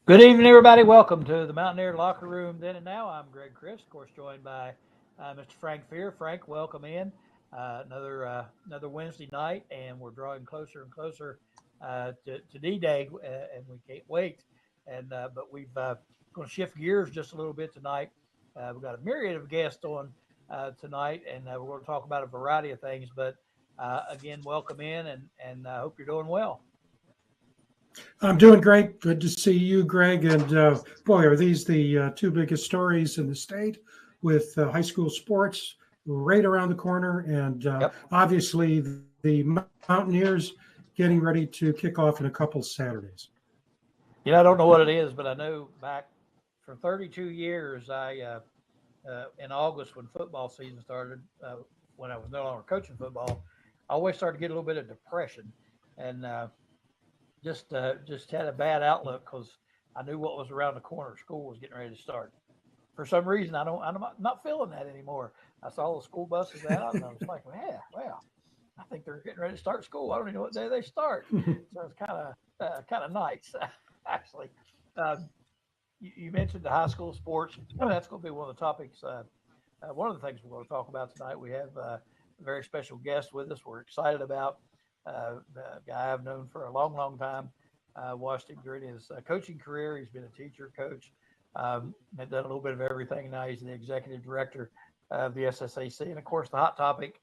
Good evening, everybody. Welcome to the Mountaineer Locker Room Then and Now. I'm Greg Chris, of course, joined by Mr. Frank Fear. Frank, welcome in. Another Wednesday night, and we're drawing closer and closer to D-Day, and we can't wait. But we've going to shift gears just a little bit tonight. We've got a myriad of guests on tonight, and we're going to talk about a variety of things. But again, welcome in, and I hope you're doing well. I'm doing great. Good to see you, Greg. And boy, are these the two biggest stories in the state with high school sports right around the corner. And obviously, the Mountaineers getting ready to kick off in a couple Saturdays. I don't know what it is, but I know back for 32 years, in August when football season started, when I was no longer coaching football, I always started to get a little bit of depression. And just had a bad outlook because I knew what was around the corner. School was getting ready to start. For some reason, I'm not feeling that anymore. I saw the school buses out, and I was like, yeah, well, I think they're getting ready to start school. I don't even know what day they start. So it's kind of nice, actually. You mentioned the high school sports. That's going to be one of the topics. One of the things we're going to talk about tonight. We have a very special guest with us. We're excited about. The guy I've known for a long, long time. Watched him during his coaching career. He's been a teacher, coach, and done a little bit of everything. Now he's the executive director of the SSAC. And, of course, the hot topic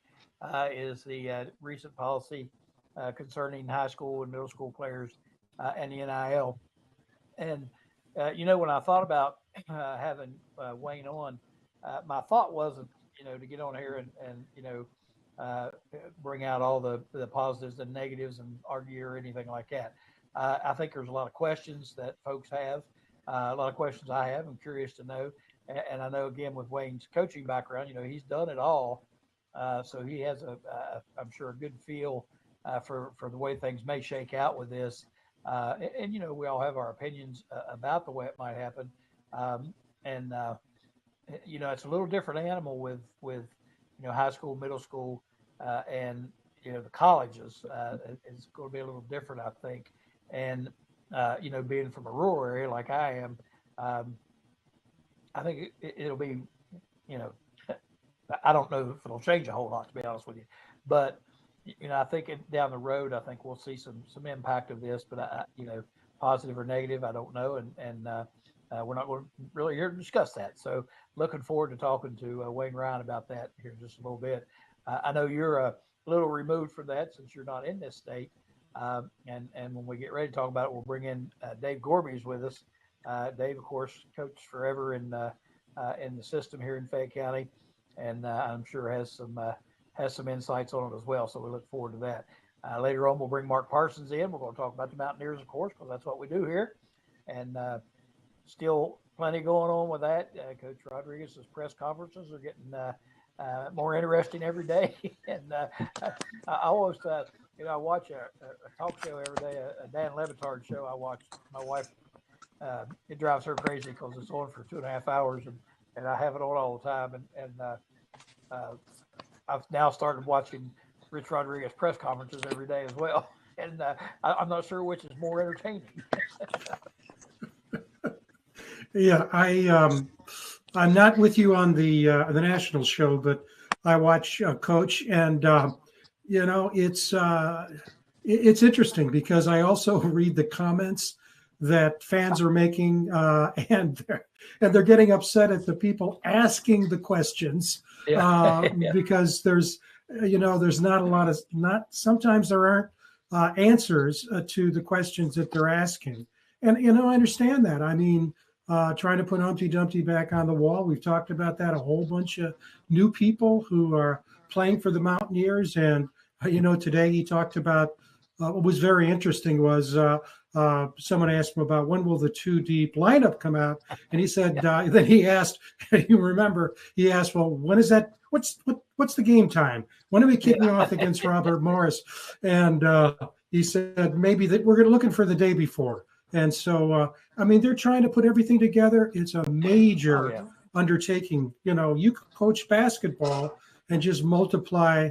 is the recent policy concerning high school and middle school players and the NIL. And, when I thought about having Wayne on, my thought wasn't, to get on here and bring out all the positives and negatives and argue or anything like that. I think there's a lot of questions that folks have, a lot of questions I have. I'm curious to know. And I know, again, with Wayne's coaching background, he's done it all. So he has I'm sure, a good feel for the way things may shake out with this. And we all have our opinions about the way it might happen. It's a little different animal with high school, middle school, and the colleges is going to be a little different, I think. And being from a rural area like I am, I think it'll be, I don't know if it'll change a whole lot, to be honest with you. But I think down the road, I think we'll see some impact of this. But positive or negative, I don't know, and we're not going to really here to discuss that. So looking forward to talking to Wayne Ryan about that here in just a little bit. I know you're a little removed from that since you're not in this state. And when we get ready to talk about it, we'll bring in Dave Gorby's with us. Dave, of course, coached forever in the system here in Fayette County, and I'm sure has some insights on it as well. So we look forward to that. Later on, we'll bring Mark Parsons in. We're going to talk about the Mountaineers, of course, because that's what we do here. And still plenty going on with that. Coach Rodriguez's press conferences are getting more interesting every day. And I always, I watch a talk show every day, a Dan Levitard show I watch. My wife, it drives her crazy because it's on for 2.5 hours, and I have it on all the time. And I've now started watching Rich Rodriguez press conferences every day as well. And I'm not sure which is more entertaining. Yeah, I'm not with you on the national show, but I watch Coach, and it's interesting because I also read the comments that fans are making, and they're getting upset at the people asking the questions because there's not a lot of sometimes there aren't answers to the questions that they're asking, and I understand that. I mean. Trying to put Humpty Dumpty back on the wall. We've talked about that. A whole bunch of new people who are playing for the Mountaineers. And, today he talked about what was very interesting was someone asked him about when will the 2 deep lineup come out? And he said, then he asked, you remember, he asked, well, when is that? What's the game time? When are we kicking off against Robert Morris? And he said, maybe that we're looking for the day before. And so, they're trying to put everything together. It's a major undertaking. You coach basketball and just multiply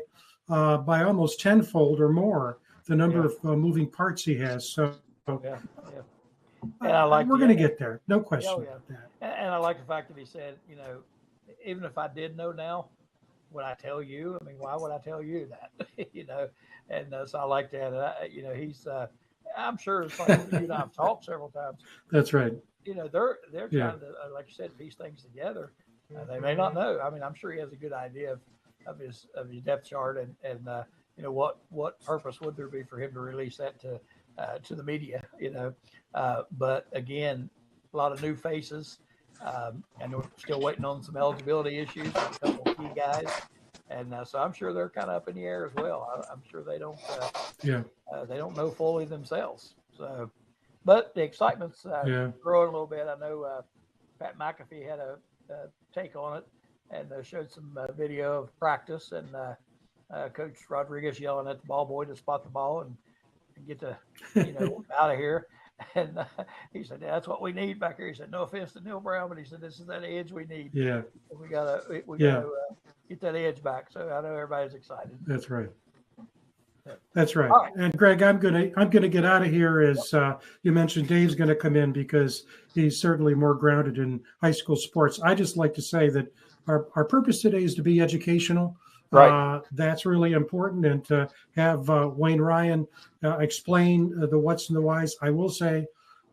by almost tenfold or more the number of moving parts he has. So And I like we're going to get there. No question about that. And I like the fact that he said, even if I did know now, would I tell you? I mean, why would I tell you that? And so I like that. He's. I'm sure it's like you and I've talked several times. That's right. They're trying to, like you said, piece things together. They may not know. I mean, I'm sure he has a good idea of his depth chart and what purpose would there be for him to release that to the media? But again, a lot of new faces. And we're still waiting on some eligibility issues with a couple of key guys, and so I'm sure they're kind of up in the air as well. I'm sure they don't know fully themselves. So, but the excitement's growing a little bit. I know Pat McAfee had a take on it and showed some video of practice and Coach Rodriguez yelling at the ball boy to spot the ball and get to out of here. And he said, that's what we need back here. He said, no offense to Neil Brown, but he said, this is that edge we need. Yeah. We gotta get that edge back. So I know everybody's excited. That's right. That's right. Right. And Greg, I'm gonna get out of here as you mentioned. Dave's going to come in because he's certainly more grounded in high school sports. I just like to say that our purpose today is to be educational. Right. That's really important, and to have Wayne Ryan explain the what's and the whys. I will say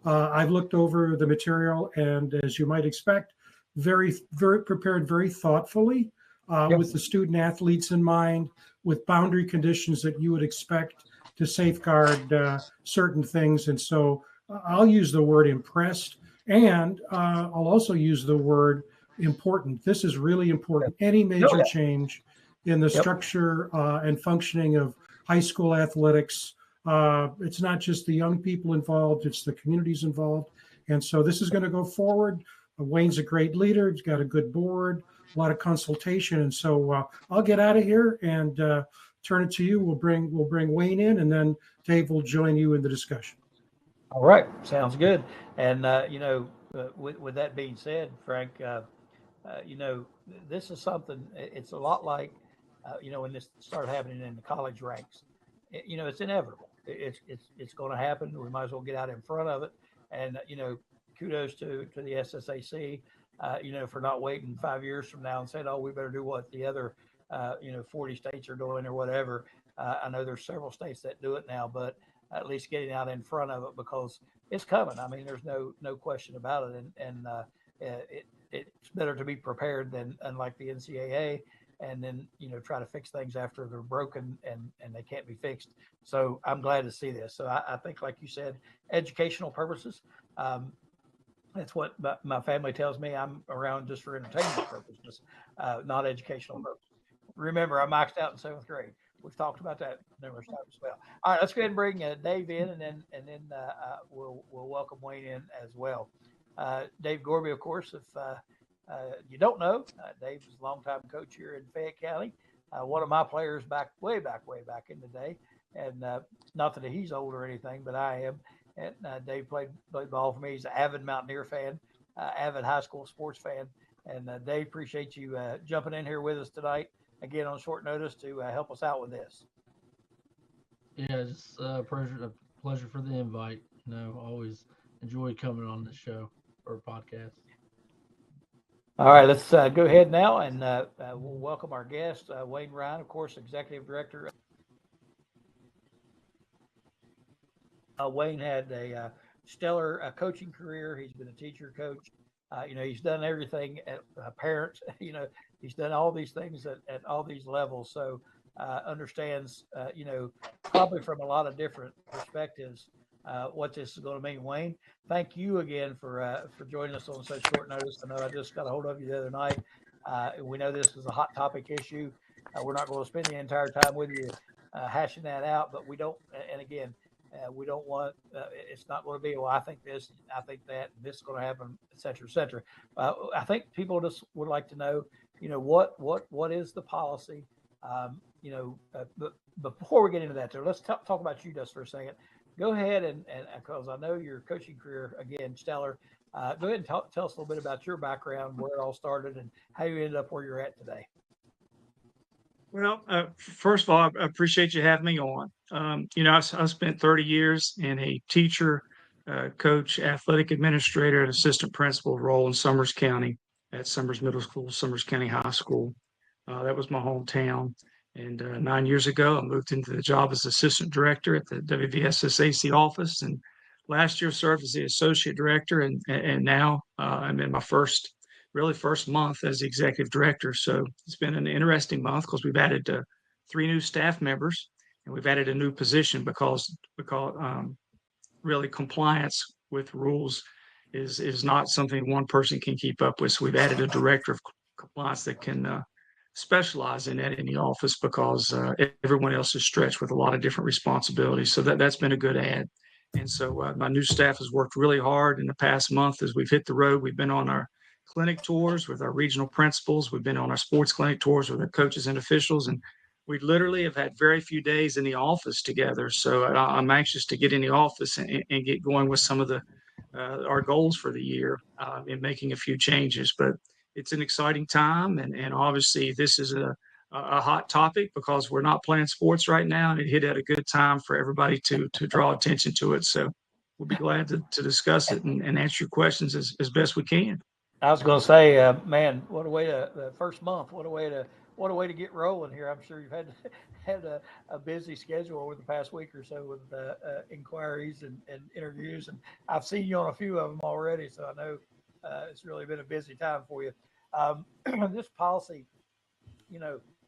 I've looked over the material, and as you might expect, very, very prepared, very thoughtfully, with the student athletes in mind, with boundary conditions that you would expect to safeguard certain things. And so I'll use the word impressed, and I'll also use the word important. This is really important. Any major change in the structure and functioning of high school athletics. It's not just the young people involved, it's the communities involved. And so this is going to go forward. Wayne's a great leader. He's got a good board, a lot of consultation. And so I'll get out of here and turn it to you. We'll bring Wayne in, and then Dave will join you in the discussion. All right. Sounds good. And, with that being said, Frank, this is something, it's a lot like, when this started happening in the college ranks, it's inevitable. It's going to happen. We might as well get out in front of it. And, kudos to the SSAC, for not waiting 5 years from now and saying, oh, we better do what the other, 40 states are doing or whatever. I know there's several states that do it now, but at least getting out in front of it because it's coming. I mean, there's no question about it. And it's better to be prepared than unlike the NCAA. And then, try to fix things after they're broken and they can't be fixed. So I'm glad to see this. So I think, like you said, educational purposes. That's what my family tells me. I'm around just for entertainment purposes, not educational purposes. Remember, I maxed out in 7th grade. We've talked about that numerous times as well. All right, let's go ahead and bring Dave in, and then we'll welcome Wayne in as well. Dave Gorby, of course, if you don't know, Dave is a longtime coach here in Fayette County. One of my players way back in the day. And not that he's old or anything, but I am. And Dave played ball for me. He's an avid Mountaineer fan, avid high school sports fan. And Dave, appreciate you jumping in here with us tonight, again on short notice to help us out with this. Yeah, it's a pleasure for the invite. Always enjoy coming on this show or podcast. All right, let's go ahead now and we'll welcome our guest, Wayne Ryan, of course, Executive Director. Wayne had a stellar coaching career. He's been a teacher, coach. He's done everything at parent. He's done all these things at all these levels. So understands, probably from a lot of different perspectives, what this is going to mean. Wayne, thank you again for joining us on such short notice. I know I just got a hold of you the other night. We know this is a hot topic issue. We're not going to spend the entire time with you hashing that out, but we don't. And again, we don't want. It's not going to be. Well, I think this, I think that, this is going to happen, et cetera, et cetera. I think people just would like to know, what is the policy? But before we get into that, though, let's talk about you just for a second. Go ahead and because I know your coaching career, again, stellar. Go ahead and tell us a little bit about your background, where it all started, and how you ended up where you're at today. Well, first of all, I appreciate you having me on. I spent 30 years in a teacher coach, athletic administrator, and assistant principal role in Summers County at Summers Middle School, Summers County High School. That was my hometown. And 9 years ago, I moved into the job as assistant director at the WVSSAC office. And last year served as the associate director. And now I'm in my first month as the executive director. So it's been an interesting month because we've added 3 new staff members and we've added a new position because really compliance with rules is not something one person can keep up with. So we've added a director of compliance that can specialize in that in the office because everyone else is stretched with a lot of different responsibilities. So that's been a good add. And so my new staff has worked really hard in the past month as we've hit the road. We've been on our clinic tours with our regional principals. We've been on our sports clinic tours with our coaches and officials. And we literally have had very few days in the office together. So I'm anxious to get in the office and get going with some of our goals for the year in making a few changes. But it's an exciting time, and obviously this is a hot topic because we're not playing sports right now, and it hit at a good time for everybody to draw attention to it. So we'll be glad to discuss it and answer your questions as best we can. I was going to say, man, what a way to the first month. What a way to get rolling here. I'm sure you've had a busy schedule over the past week or so with inquiries and interviews, and I've seen you on a few of them already. So I know it's really been a busy time for you. This policy,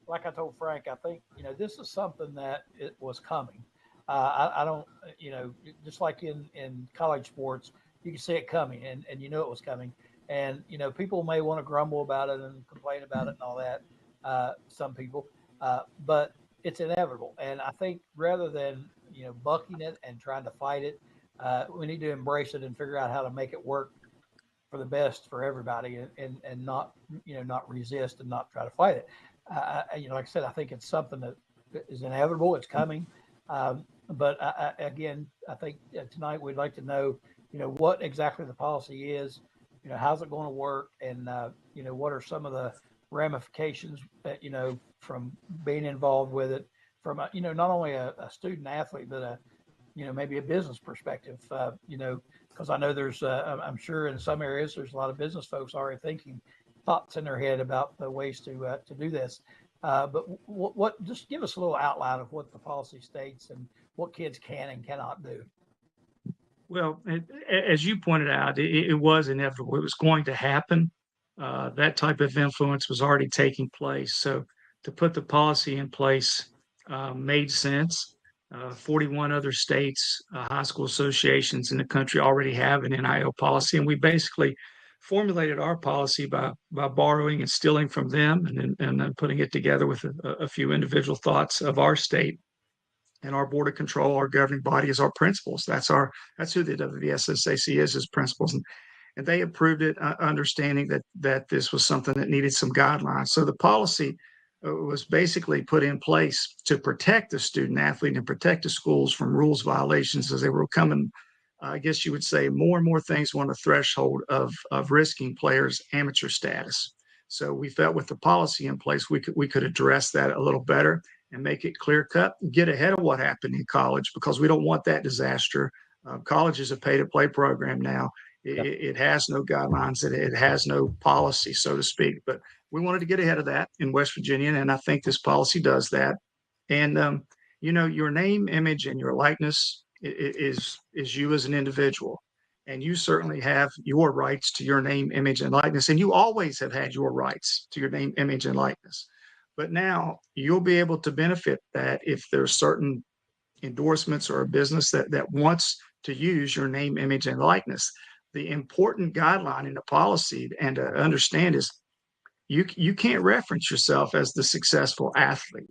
like I told Frank, I think this is something that it was coming. I don't, just like in college sports, you can see it coming, and it was coming. And, people may want to grumble about it and complain about it and all that, some people, but it's inevitable. And I think rather than, bucking it and trying to fight it, we need to embrace it and figure out how to make it work for the best for everybody and not, not resist and not try to fight it. Like I said, I think it's something that is inevitable. It's coming. But again, I think tonight we'd like to know, what exactly the policy is. How's it going to work? And, what are some of the ramifications, from being involved with it from, not only a student athlete, but maybe a business perspective, because I know there's, I'm sure in some areas, there's a lot of business folks already thinking thoughts in their head about the ways to do this. But what, just give us a little outline of what the policy states and what kids can and cannot do. Well, as you pointed out, it was inevitable. It was going to happen. That type of influence was already taking place. So to put the policy in place made sense. 41 other states, high school associations in the country already have an NIL policy, and we basically formulated our policy by borrowing and stealing from them, and then putting it together with a few individual thoughts of our state. And our board of control, our governing body, is our principals. That's who the WVSSAC is principals, and they approved it, understanding that this was something that needed some guidelines. So the policy was basically put in place to protect the student athlete and protect the schools from rules violations as they were coming. I guess you would say more and more things were on the threshold of risking players' amateur status. So we felt with the policy in place, we could address that a little better and make it clear cut, get ahead of what happened in college, because we don't want that disaster. College is a pay to play program now. It has no guidelines, it has no policy, so to speak. But we wanted to get ahead of that in West Virginia, and I think this policy does that. And your name, image, and your likeness is you as an individual, and you certainly have your rights to your name, image, and likeness, and you always have had your rights to your name, image, and likeness. But now you'll be able to benefit that if there's certain endorsements or a business that wants to use your name, image, and likeness. The important guideline in the policy and to understand is you can't reference yourself as the successful athlete.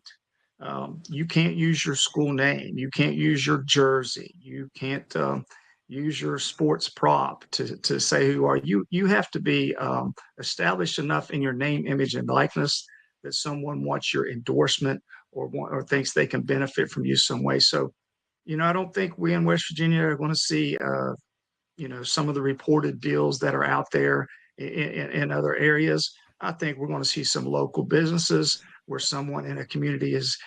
You can't use your school name. You can't use your jersey. You can't use your sports prop to say who you are. You have to be established enough in your name, image, and likeness that someone wants your endorsement or thinks they can benefit from you some way. So, I don't think we in West Virginia are going to see, some of the reported deals that are out there in other areas. I think we're going to see some local businesses where someone in a community is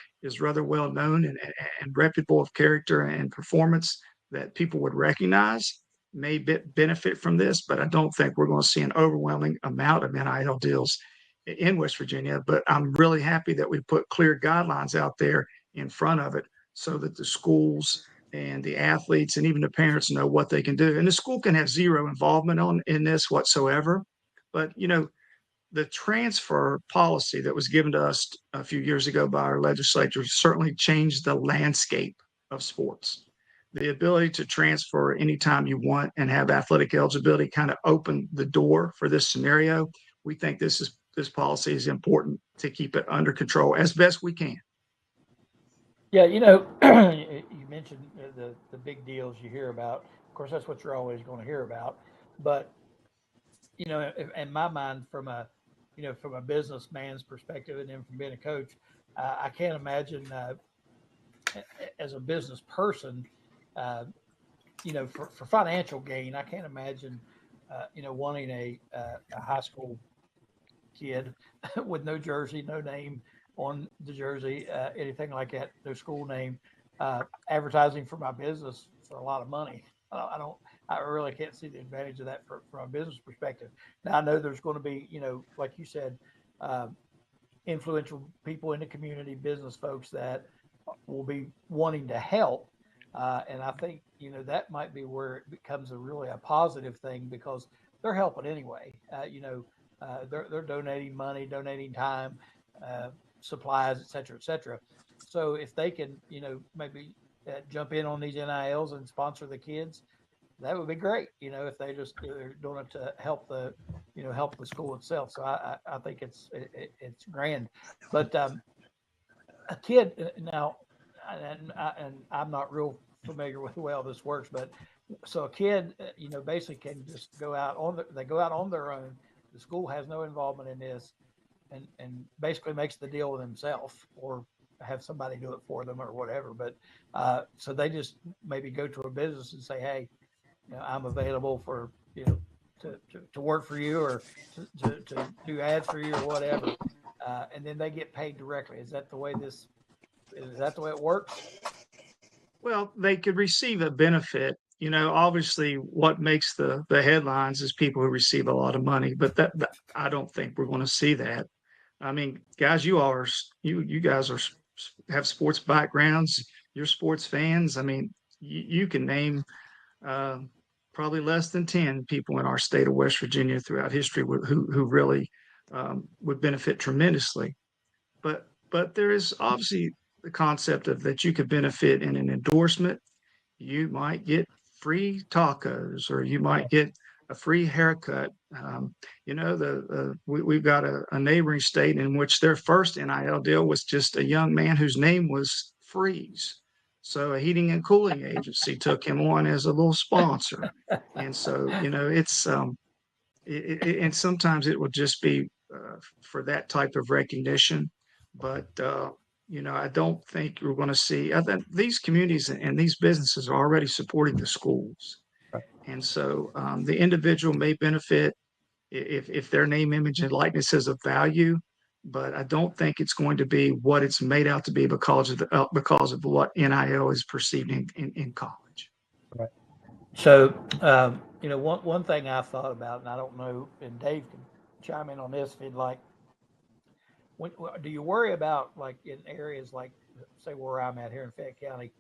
rather well known and reputable of character and performance that people would recognize. may benefit from this, but I don't think we're going to see an overwhelming amount of NIL deals in West Virginia. But I'm really happy that we put clear guidelines out there in front of it so that the schools and the athletes and even the parents know what they can do. And the school can have zero involvement in this whatsoever. But, the transfer policy that was given to us a few years ago by our legislature certainly changed the landscape of sports. The ability to transfer anytime you want and have athletic eligibility kind of opened the door for this scenario. We think this policy is important to keep it under control as best we can. Yeah, you mentioned the big deals you hear about. Of course, that's what you're always going to hear about. But in my mind, from a businessman's perspective, and then from being a coach, I can't imagine as a business person, for financial gain, I can't imagine, wanting a high school kid with no jersey, no name on the jersey, anything like that, no school name, advertising for my business for a lot of money. I really can't see the advantage of that from a business perspective. Now I know there's going to be, like you said, influential people in the community, business folks that will be wanting to help. And I think, that might be where it becomes a positive thing because they're helping anyway. They're donating money, donating time, supplies, et cetera, et cetera. So if they can, maybe jump in on these NILs and sponsor the kids, that would be great. If they're doing it to help help the school itself. So I think it's grand. But a kid now, and I'm not real familiar with the way all this works, but so a kid, basically can just go out on their own. The school has no involvement in this, and basically makes the deal with themselves or have somebody do it for them or whatever. But so they just maybe go to a business and say, hey, I'm available for to work for you or to do ads for you or whatever, and then they get paid directly. Is that the way it works? Well, they could receive a benefit. Obviously, what makes the headlines is people who receive a lot of money, but that I don't think we're going to see that. I mean, guys, you guys have sports backgrounds. You're sports fans. I mean, you can name probably less than 10 people in our state of West Virginia throughout history who really would benefit tremendously. But there is obviously the concept of that you could benefit in an endorsement. You might get free tacos, or you might get a free haircut. We've got a neighboring state in which their first NIL deal was just a young man whose name was Freeze. So a heating and cooling agency took him on as a little sponsor, and so it's and sometimes it will just be for that type of recognition, but I don't think we're going to see. I think these communities and these businesses are already supporting the schools, and so the individual may benefit if their name, image, and likeness is of value. But I don't think it's going to be what it's made out to be because of what NIL is perceived in college. Right. So one thing I've thought about, and I don't know, and Dave can chime in on this if he'd like. Do you worry about, like, in areas like, say, where I'm at here in Fayette County,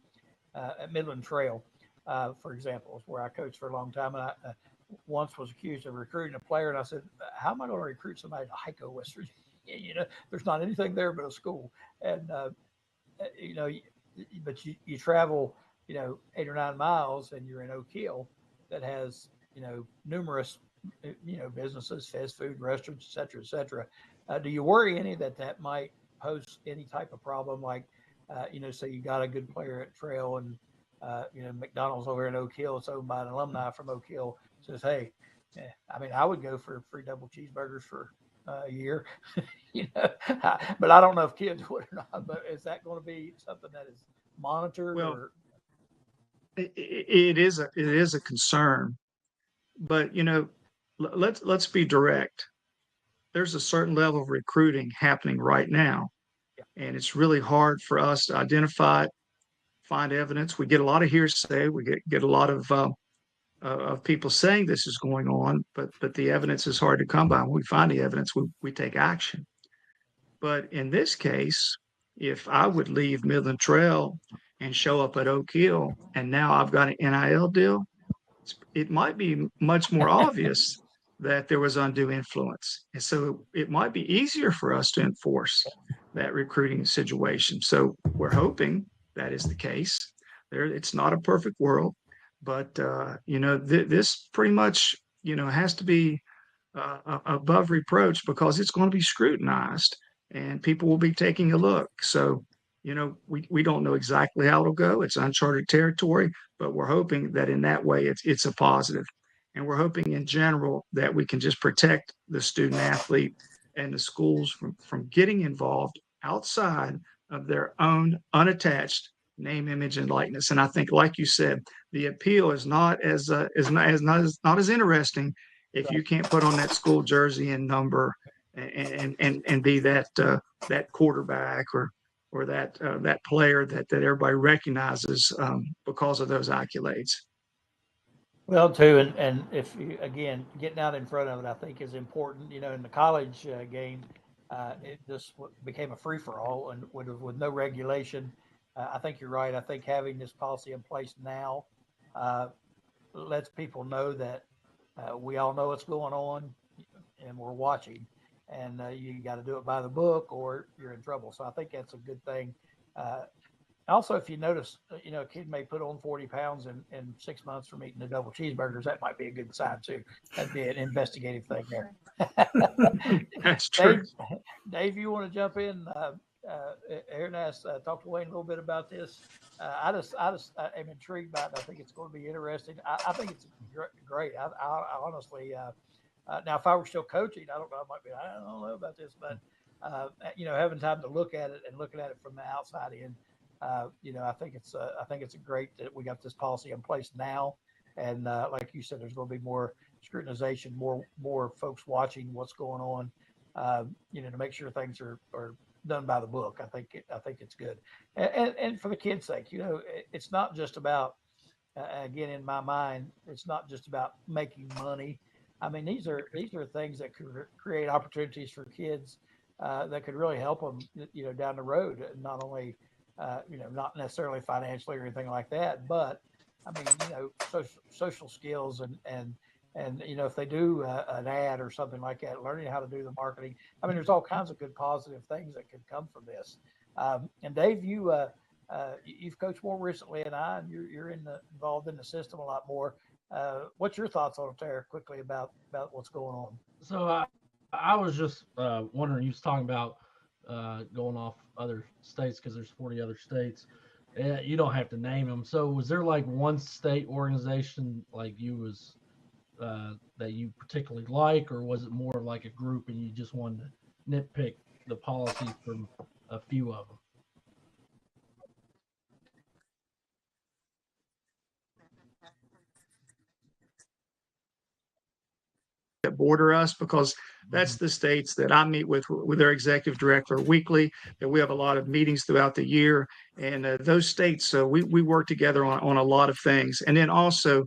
at Midland Trail, for example, is where I coached for a long time, and I once was accused of recruiting a player, and I said, how am I going to recruit somebody to Hico, West Virginia? There's not anything there but a school, and but you travel 8 or 9 miles, and you're in Oak Hill that has numerous businesses, fast food, restaurants, et cetera. Do you worry any that might pose any type of problem, like say you got a good player at Trail, and McDonald's over in Oak Hill, it's owned by an alumni from Oak Hill, says, hey, I mean, I would go for free double cheeseburgers for a year, but I don't know if kids would or not. But is that going to be something that is monitored? Well, it is a concern, but let's be direct. There's a certain level of recruiting happening right now, and it's really hard for us to identify it, find evidence. We get a lot of hearsay. We get a lot of of people saying this is going on, but the evidence is hard to come by. When we find the evidence, we take action. But in this case, if I would leave Midland Trail and show up at Oak Hill, and now I've got an NIL deal, it might be much more obvious that there was undue influence. And so it might be easier for us to enforce that recruiting situation. So we're hoping that is the case. It's not a perfect world, but this pretty much has to be above reproach because it's going to be scrutinized and people will be taking a look. So, we don't know exactly how it'll go. It's uncharted territory, but we're hoping that in that way it's a positive. And we're hoping in general that we can just protect the student athlete and the schools from getting involved outside of their own unattached name, image, and likeness. And I think, like you said, the appeal is not as not as interesting if you can't put on that school jersey and number and be that quarterback or that player that everybody recognizes because of those accolades. Well, too, and if you, again, getting out in front of it, I think is important. In the college game, it just became a free for all and with no regulation. I think you're right. I think having this policy in place now lets people know that we all know what's going on and we're watching, and you got to do it by the book or you're in trouble. So I think that's a good thing. Also, if you notice, a kid may put on 40 pounds in 6 months from eating the double cheeseburgers. That might be a good sign too. That'd be an investigative thing there. That's true. Dave, you want to jump in? Aaron asked, talk to Wayne a little bit about this. I am intrigued by it. I think it's going to be interesting. I think it's great. I honestly, now if I were still coaching, I don't know. I don't know about this, but having time to look at it and looking at it from the outside in, I think it's great that we got this policy in place now. And like you said, there's going to be more scrutinization, more folks watching what's going on, to make sure things are done by the book. I think it's good. And for the kids' sake, it's not just about, again, in my mind, it's not just about making money. I mean, these are things that could create opportunities for kids that could really help them, down the road. Not only, not necessarily financially or anything like that, but I mean, social skills and if they do an ad or something like that, learning how to do the marketing. I mean, there's all kinds of good positive things that could come from this. And Dave, you've coached more recently than I, and you're involved in the system a lot more. What's your thoughts on it there quickly about what's going on? So I was just wondering, you was talking about going off other states because there's 40 other states. You don't have to name them. So was there like one state organization like you was that you particularly like, or was it more of like a group and you just wanted to nitpick the policy from a few of them? That border us, because that's the states that I meet with their executive director weekly, that we have a lot of meetings throughout the year. And those states, so we work together on a lot of things. And then also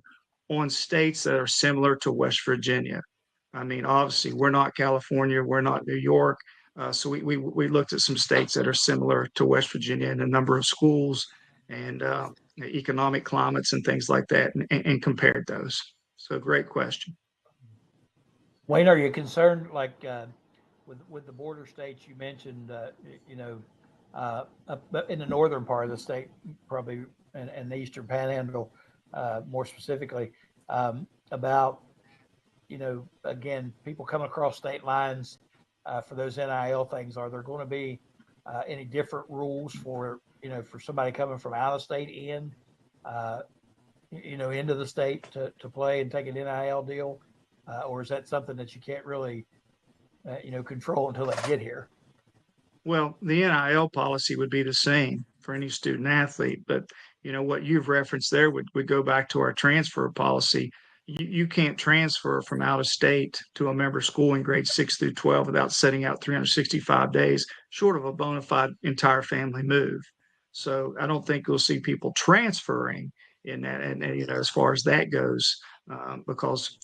on states that are similar to West Virginia. I mean, obviously, we're not California, we're not New York. So we looked at some states that are similar to West Virginia in a number of schools and economic climates and things like that, and compared those. So great question. Wayne, are you concerned, like with the border states you mentioned? Up in the northern part of the state, probably, and the eastern panhandle, more specifically, about again, people coming across state lines for those NIL things. Are there going to be any different rules for somebody coming from out of state into the state to play and take an NIL deal? Or is that something that you can't really, control until they get here? Well, the NIL policy would be the same for any student athlete, but what you've referenced there would go back to our transfer policy. You can't transfer from out of state to a member school in grades 6 through 12 without setting out 365 days, short of a bona fide entire family move. So I don't think you'll see people transferring in that, and as far as that goes, because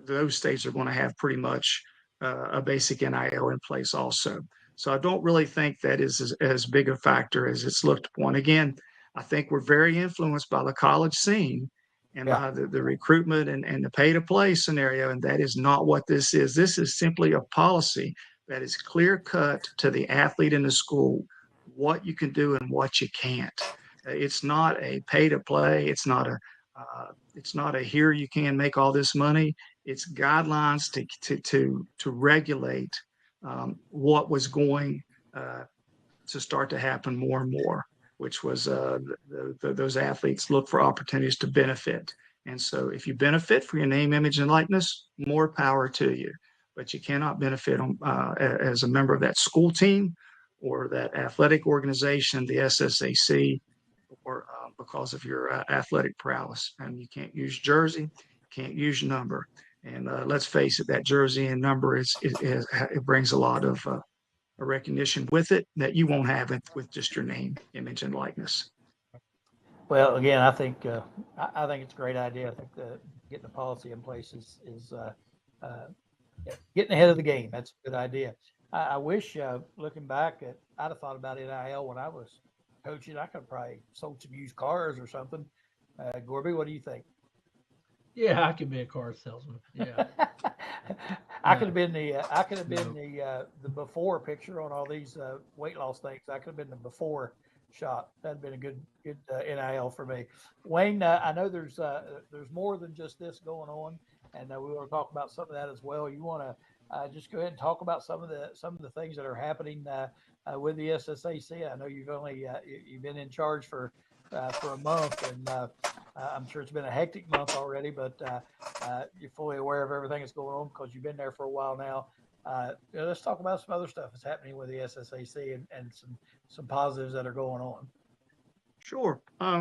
those states are going to have pretty much a basic NIL in place also. So I don't really think that is as big a factor as it's looked upon. Again, I think we're very influenced by the college scene and Yeah. by the recruitment and the pay to play scenario. And that is not what this is. This is simply a policy that is clear cut to the athlete in the school, what you can do and what you can't. It's not a pay to play. It's not a here you can make all this money. It's guidelines to regulate what was going to start to happen more and more, which was those athletes look for opportunities to benefit. And so if you benefit for your name, image, and likeness, more power to you. But you cannot benefit as a member of that school team or that athletic organization, the SSAC, or because of your athletic prowess. And you can't use jersey, can't use number. And let's face it, that jersey and number it brings a lot of recognition with it that you won't have it with just your name, image, and likeness. Well, again, I think it's a great idea. I think getting a policy in place is getting ahead of the game. That's a good idea. I wish, looking back, I'd have thought about NIL when I was coaching. I could have probably sold some used cars or something. Gorby, what do you think? Yeah, I could be a car salesman. Yeah. I could have been the before picture on all these weight loss things. I could have been the before shot. That'd been a good NIL for me. Wayne, I know there's more than just this going on, and we want to talk about some of that as well. You want to just go ahead and talk about some of the things that are happening with the SSAC. I know you've been in charge for a month, and I'm sure it's been a hectic month already, but you're fully aware of everything that's going on because you've been there for a while now. Let's talk about some other stuff that's happening with the SSAC and some positives that are going on. Sure.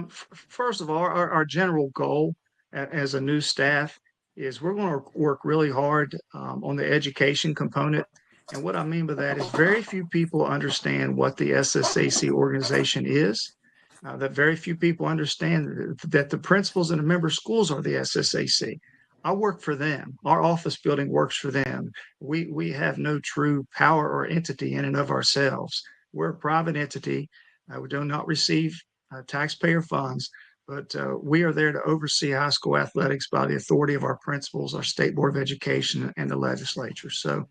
First of all, our general goal as a new staff is we're going to work really hard on the education component. And what I mean by that is very few people understand what the SSAC organization is. That very few people understand that the principals and the member schools are the SSAC. I work for them. Our office building works for them. We have no true power or entity in and of ourselves. We're a private entity. We do not receive taxpayer funds, but we are there to oversee high school athletics by the authority of our principals, our state board of education, and the legislature. So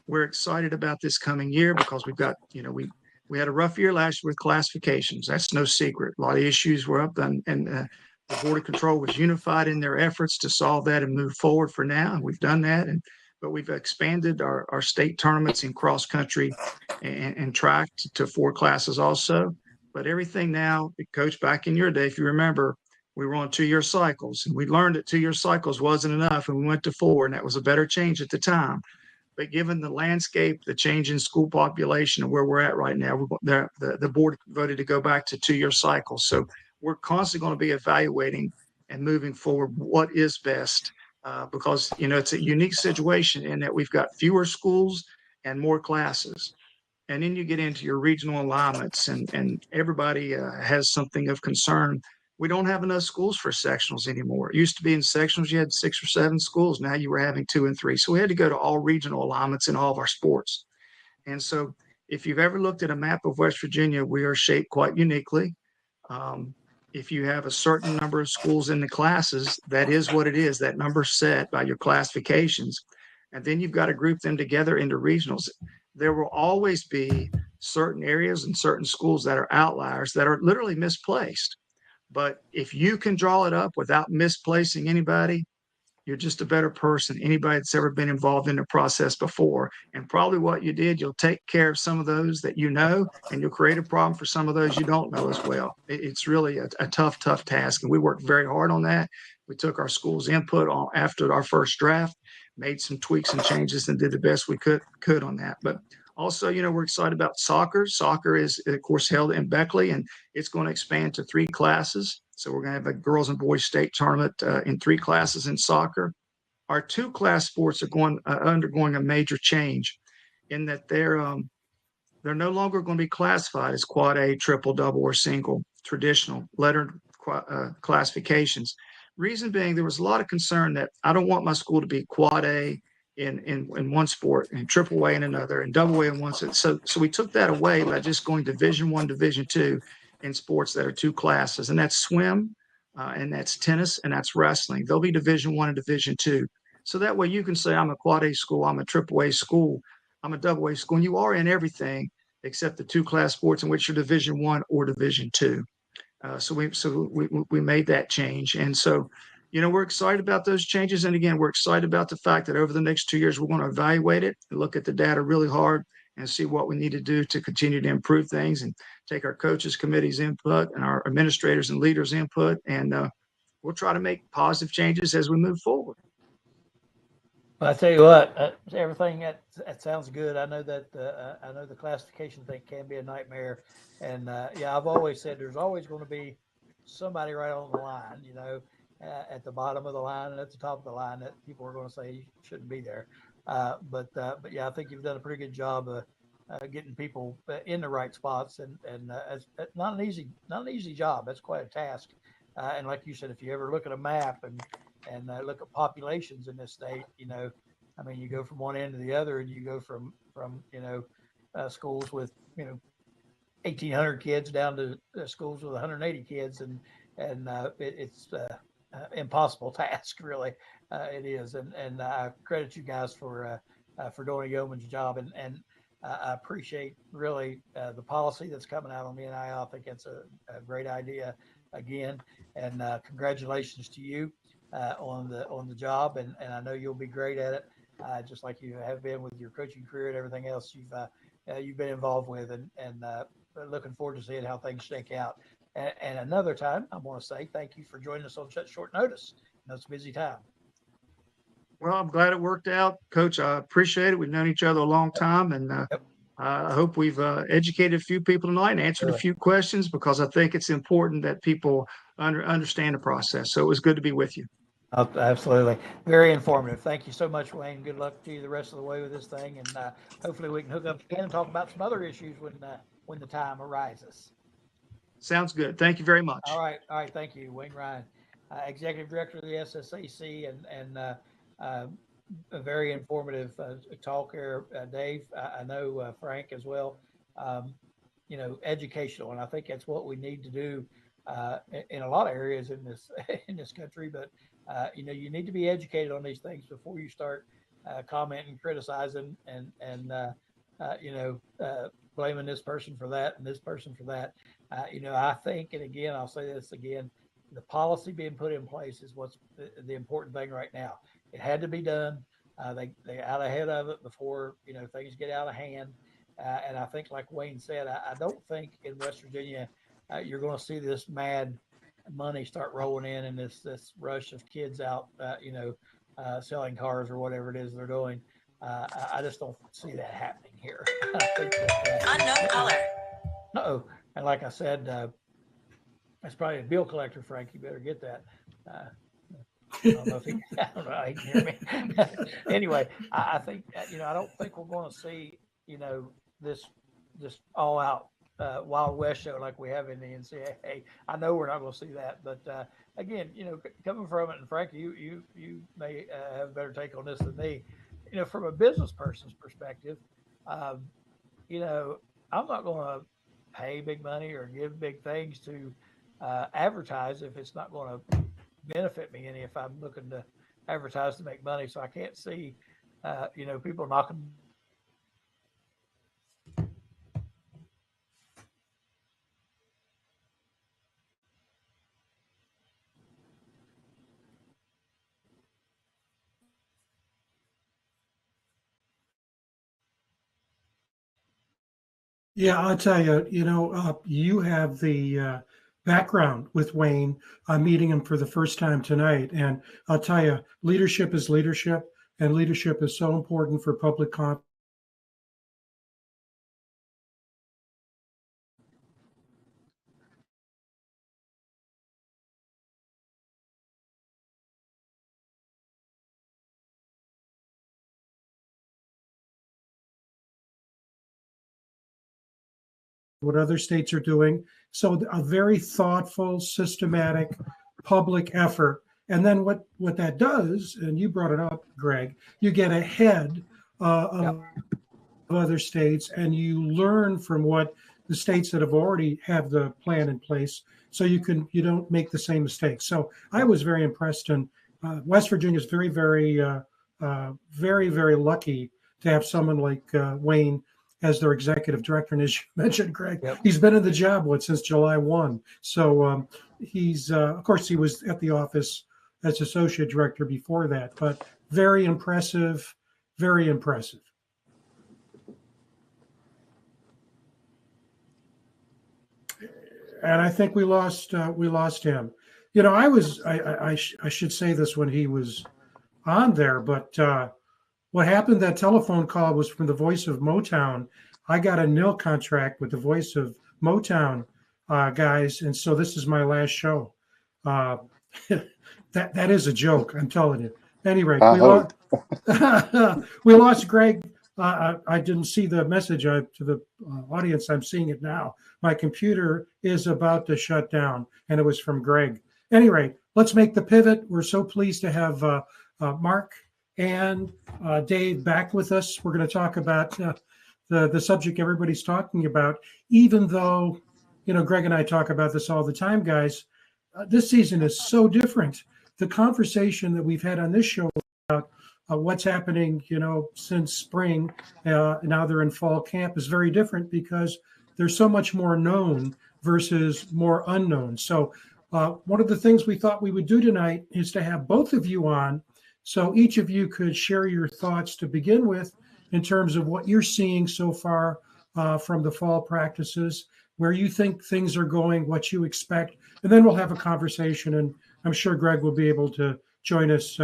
we're excited about this coming year because we've got, we had a rough year last year with classifications. That's no secret. A lot of issues were up, and the Board of Control was unified in their efforts to solve that and move forward for now. And we've done that. But we've expanded our state tournaments in cross country and track to 4 classes also. But everything now, Coach, back in your day, if you remember, we were on 2-year cycles, and we learned that 2-year cycles wasn't enough, and we went to 4, and that was a better change at the time. But given the landscape, the change in school population, and where we're at right now, the board voted to go back to 2-year cycles. So we're constantly going to be evaluating and moving forward what is best because, it's a unique situation in that we've got fewer schools and more classes. And then you get into your regional alignments, and everybody has something of concern. We don't have enough schools for sectionals anymore. It used to be in sectionals, you had 6 or 7 schools. Now you were having 2 and 3. So we had to go to all regional alignments in all of our sports. And so if you've ever looked at a map of West Virginia, we are shaped quite uniquely. If you have a certain number of schools in the classes, that is what it is, that number set by your classifications. And then you've got to group them together into regionals. There will always be certain areas and certain schools that are outliers that are literally misplaced. But if you can draw it up without misplacing anybody, you're just a better person. Anybody that's ever been involved in the process before. And probably what you did, you'll take care of some of those that you know, and you'll create a problem for some of those you don't know as well. It's really a tough task. And we worked very hard on that. We took our school's input on after our first draft, made some tweaks and changes, and did the best we could on that. But also, we're excited about soccer. Soccer is, of course, held in Beckley, and it's going to expand to 3 classes. So we're going to have a girls and boys state tournament in 3 classes in soccer. Our 2-class sports are undergoing a major change in that they're no longer going to be classified as quad A, triple, double, or single. traditional lettered classifications. Reason being, there was a lot of concern that I don't want my school to be quad A in one sport and triple A in another and double A in one. So we took that away by just going Division I, Division II in sports that are two classes, and that's swim, and that's tennis, and that's wrestling. They'll be Division I and Division II. So that way you can say I'm a quad A school, I'm a triple A school, I'm a double A school, and you are in everything except the two class sports in which you're Division I or Division II. So we made that change, and so we're excited about those changes. And again, we're excited about the fact that over the next 2 years we're going to evaluate it and look at the data really hard and see what we need to do to continue to improve things and take our coaches committees input and our administrators and leaders input, and we'll try to make positive changes as we move forward. Well, I tell you what, everything that sounds good. I know that I know the classification thing can be a nightmare, and yeah, I've always said there's always going to be somebody right on the line, at the bottom of the line and at the top of the line that people are going to say you shouldn't be there. But yeah, I think you've done a pretty good job of getting people in the right spots, and it's not an easy job. That's quite a task. And like you said, if you ever look at a map and look at populations in this state, I mean, you go from one end to the other, and you go from schools with 1,800 kids down to schools with 180 kids, and it's impossible task, really. It is, and I credit you guys for doing a yeoman's job, and I appreciate really the policy that's coming out on the NIL. I think it's a great idea again, and congratulations to you on the job, and I know you'll be great at it, just like you have been with your coaching career and everything else you've been involved with, and looking forward to seeing how things shake out. And another time, I want to say thank you for joining us on such short notice. I know it's a busy time. Well, I'm glad it worked out, Coach. I appreciate it. We've known each other a long time, and I hope we've educated a few people tonight and answered a few questions, because I think it's important that people understand the process. So it was good to be with you. Oh, absolutely. Very informative. Thank you so much, Wayne. Good luck to you the rest of the way with this thing. And hopefully we can hook up again and talk about some other issues when the time arises. Sounds good. Thank you very much. All right. Thank you, Wayne Ryan, Executive Director of the SSAC, and a very informative talk here. Dave, I know Frank as well. Educational, and I think that's what we need to do in a lot of areas in this country. But you need to be educated on these things before you start commenting, criticizing, and blaming this person for that and this person for that. I think, and again, I'll say this again, the policy being put in place is what's the important thing right now. It had to be done. They out ahead of it before things get out of hand. And I think, like Wayne said, I don't think in West Virginia you're going to see this mad money start rolling in and this rush of kids out, selling cars or whatever it is they're doing. I just don't see that happening here. I think that, unknown caller. Uh-oh. And like I said, that's probably a bill collector, Frank. You better get that. I don't know if he can hear me. Anyway, I think, I don't think we're going to see, this just all out Wild West show like we have in the NCAA. I know we're not going to see that, but again, coming from it, and Frank, you may have a better take on this than me. From a business person's perspective, I'm not going to pay big money or give big things to advertise if it's not going to benefit me any, if I'm looking to advertise to make money. So I can't see, people knocking. Yeah, I'll tell you, you have the background with Wayne. I'm meeting him for the first time tonight. And I'll tell you, leadership is leadership, and leadership is so important for public confidence. What other states are doing. So a very thoughtful, systematic, public effort. And then what that does, and you brought it up, Greg, you get ahead of other states, and you learn from what the states that have already have the plan in place, so you don't make the same mistakes. So I was very impressed, and West Virginia is very, very, very, very lucky to have someone like Wayne as their executive director. And as you mentioned, Greg, he's been in the job since July 1. So he's of course he was at the office as associate director before that, but very impressive, very impressive. And I think we lost him. You know, I should say this when he was on there, but what happened, that telephone call was from the voice of Motown. I got a nil contract with the voice of Motown guys, and so this is my last show. That is a joke, I'm telling you. Anyway, we lost Greg. I didn't see the message to the audience. I'm seeing it now. My computer is about to shut down, and it was from Greg. Anyway, let's make the pivot. We're so pleased to have Mark and Dave back with us. We're going to talk about the subject everybody's talking about, even though, you know, Greg and I talk about this all the time, guys. This season is so different. The conversation that we've had on this show about what's happening, you know, since spring, now they're in fall camp, is very different because there's so much more known versus more unknown. So one of the things we thought we would do tonight is to have both of you on, so each of you could share your thoughts to begin with in terms of what you're seeing so far from the fall practices, where you think things are going, what you expect, and then we'll have a conversation, and I'm sure Greg will be able to join us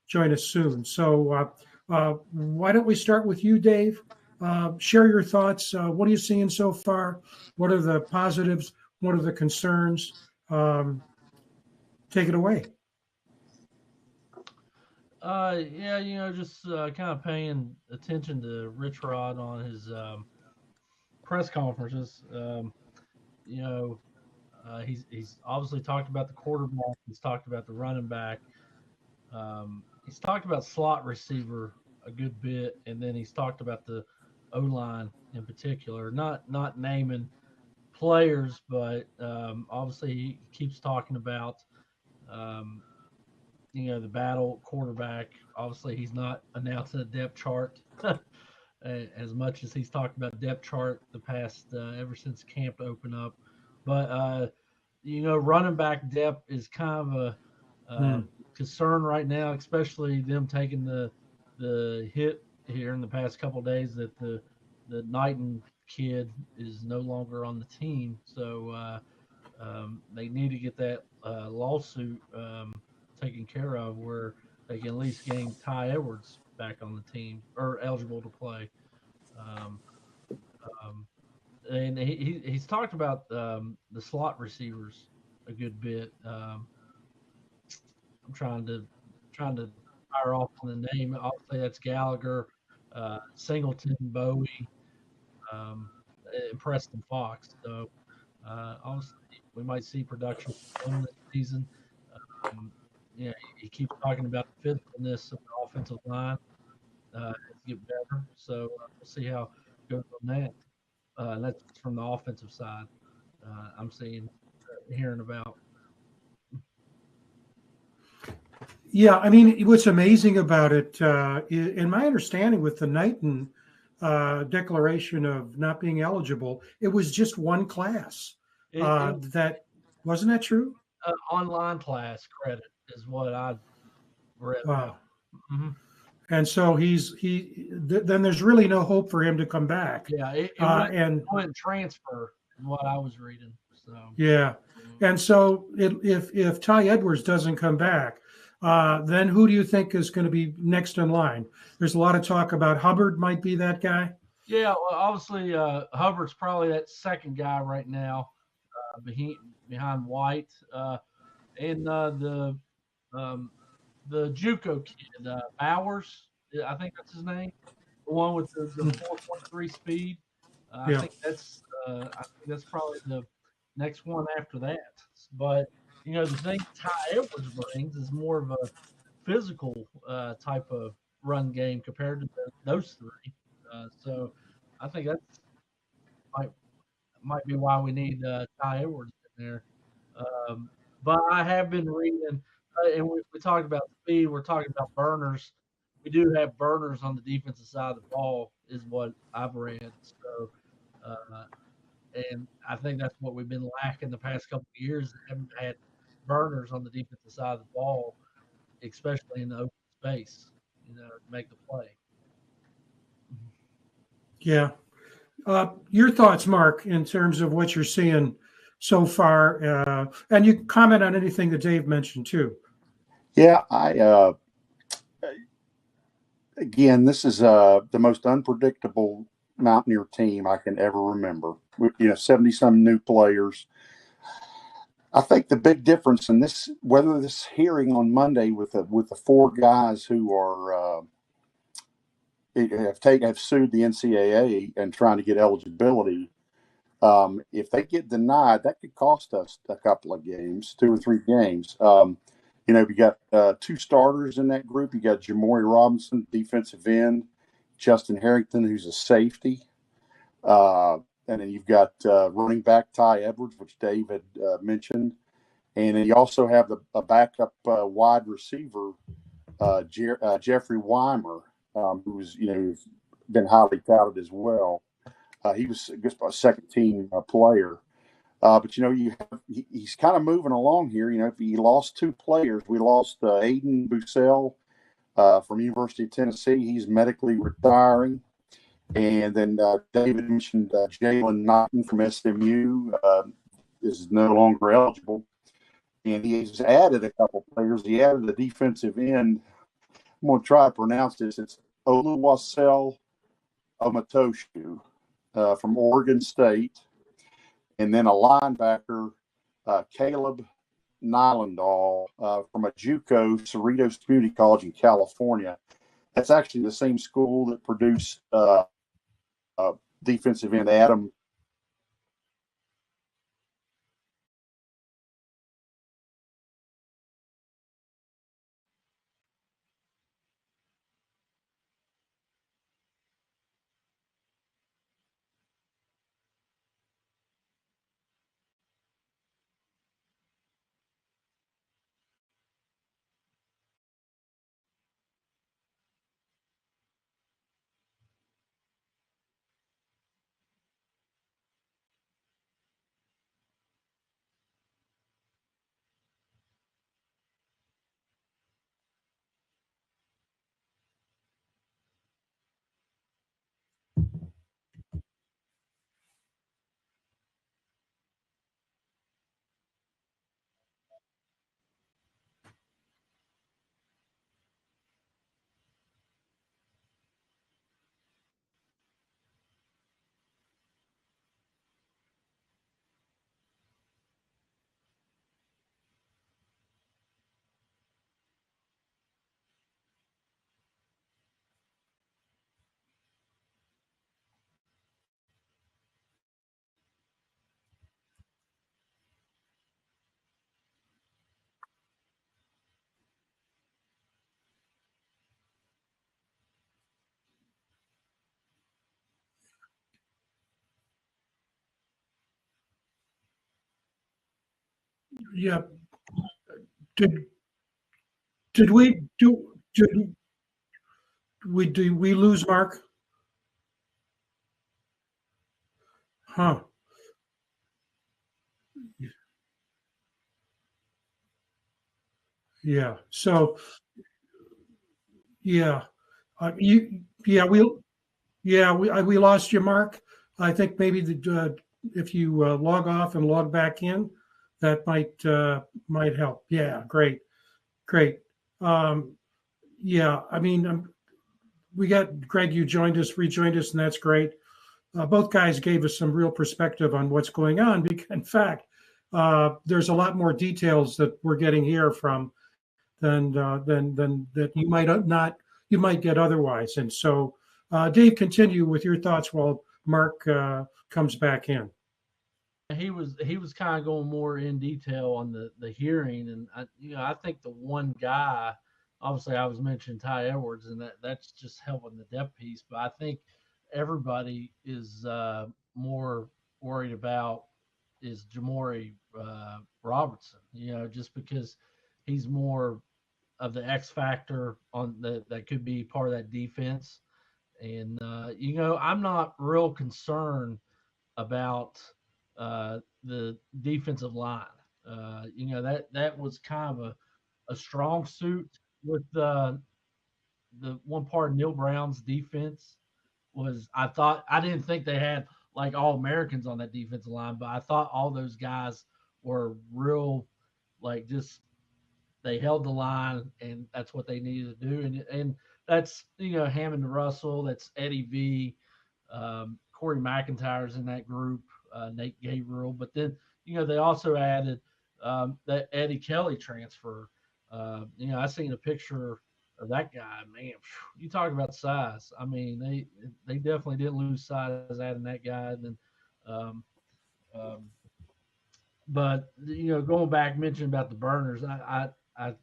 soon. So why don't we start with you, Dave? Share your thoughts. What are you seeing so far? What are the positives? What are the concerns? Take it away. Yeah, you know, just kind of paying attention to Rich Rod on his press conferences. You know, he's obviously talked about the quarterback. He's talked about the running back. He's talked about slot receiver a good bit, and then he's talked about the O-line in particular. Not naming players, but obviously he keeps talking about you know, the battle quarterback. Obviously, he's not announcing a depth chart as much as he's talked about depth chart the past ever since camp opened up. But you know, running back depth is kind of a concern right now, especially them taking the hit here in the past couple of days that the Knighton kid is no longer on the team. So they need to get that lawsuit taken care of, where they can at least gain Ty Edwards back on the team or eligible to play. And he's talked about the slot receivers a good bit. I'm trying to fire off on the name. Obviously, that's Gallagher, Singleton, Bowie, and Preston Fox. So obviously, we might see production from him this season. Yeah, he keeps talking about the physicalness of the offensive line to get better. So we'll see how it goes on that. And that's from the offensive side. I'm hearing about. Yeah, I mean, what's amazing about it, in my understanding with the Knighton declaration of not being eligible, it was just one class. That wasn't that true? Online class credit is what I read. Wow. Mm-hmm. And so then there's really no hope for him to come back. Yeah, it went transfer, what I was reading. So yeah, and so if Ty Edwards doesn't come back, then who do you think is going to be next in line? There's a lot of talk about Hubbard might be that guy. Yeah, well, obviously Hubbard's probably that second guy right now, behind White, and the JUCO kid Bowers. I think that's his name. The one with the 4.3 speed. I think that's probably next one after that. But the thing Ty Edwards brings is more of a physical type of run game compared to those three. So I think that might might be why we need Ty Edwards in there. Um, but I have been reading, and we talked about speed. We're talking about burners. We do have burners on the defensive side of the ball, is what I've read. So, uh, and I think that's what we've been lacking the past couple of years. Haven't had burners on the defensive side of the ball, especially in the open space, to make the play. Yeah. Your thoughts, Mark, in terms of what you're seeing so far, and you can comment on anything that Dave mentioned too. Yeah, again, this is the most unpredictable Mountaineer team I can ever remember. 70 some new players. I think the big difference in this, whether this hearing on Monday with the four guys who are have sued the NCAA and trying to get eligibility, if they get denied, that could cost us a couple of games, 2 or 3 games. We got 2 starters in that group. You got Jamori Robinson, defensive end, Justin Harrington, who's a safety. And then you've got running back Ty Edwards, which Dave had mentioned. And then you also have a backup wide receiver, Jeffrey Weimer, who's been highly touted as well. He was just a second team player. But he's kind of moving along here. If he lost 2 players, we lost Aiden Bussell from University of Tennessee. He's medically retiring. And then David mentioned Jalen Naughton from SMU is no longer eligible. And he's added a couple players. He added a defensive end. I'm going to try to pronounce this. It's Oluwasel Omatoshu from Oregon State. And then a linebacker, Caleb Nylandahl from a JUCO, Cerritos Community College in California. That's actually the same school that produced defensive end Adam. Yeah. Did we lose Mark? Huh. Yeah. So yeah, you yeah we lost you, Mark. I think maybe if you log off and log back in, that might help. Yeah, great. Um, yeah, I mean, we got Greg. You rejoined us, and that's great. Both guys gave us some real perspective on what's going on. Because, in fact, there's a lot more details that we're getting here from than that you might get otherwise. And so, Dave, continue with your thoughts while Mark comes back in. he was kind of going more in detail on the hearing, and I think the one guy, obviously I was mentioning Ty Edwards, and that's just helping the depth piece, but I think everybody is more worried about is Jamori Robertson, just because he's more of the X factor on that could be part of that defense, and I'm not real concerned about the defensive line. That was kind of a strong suit with the one part of Neil Brown's defense was I didn't think they had like all Americans on that defensive line, but I thought all those guys were real like just they held the line and that's what they needed to do. And that's Hammond Russell, that's Eddie V, Corey McIntyre's in that group, Nate Gabriel, but then they also added that Eddie Kelly transfer. I seen a picture of that guy. Man, you talk about size. I mean, they definitely didn't lose size adding that guy. And then, but going back, mentioning about the burners, I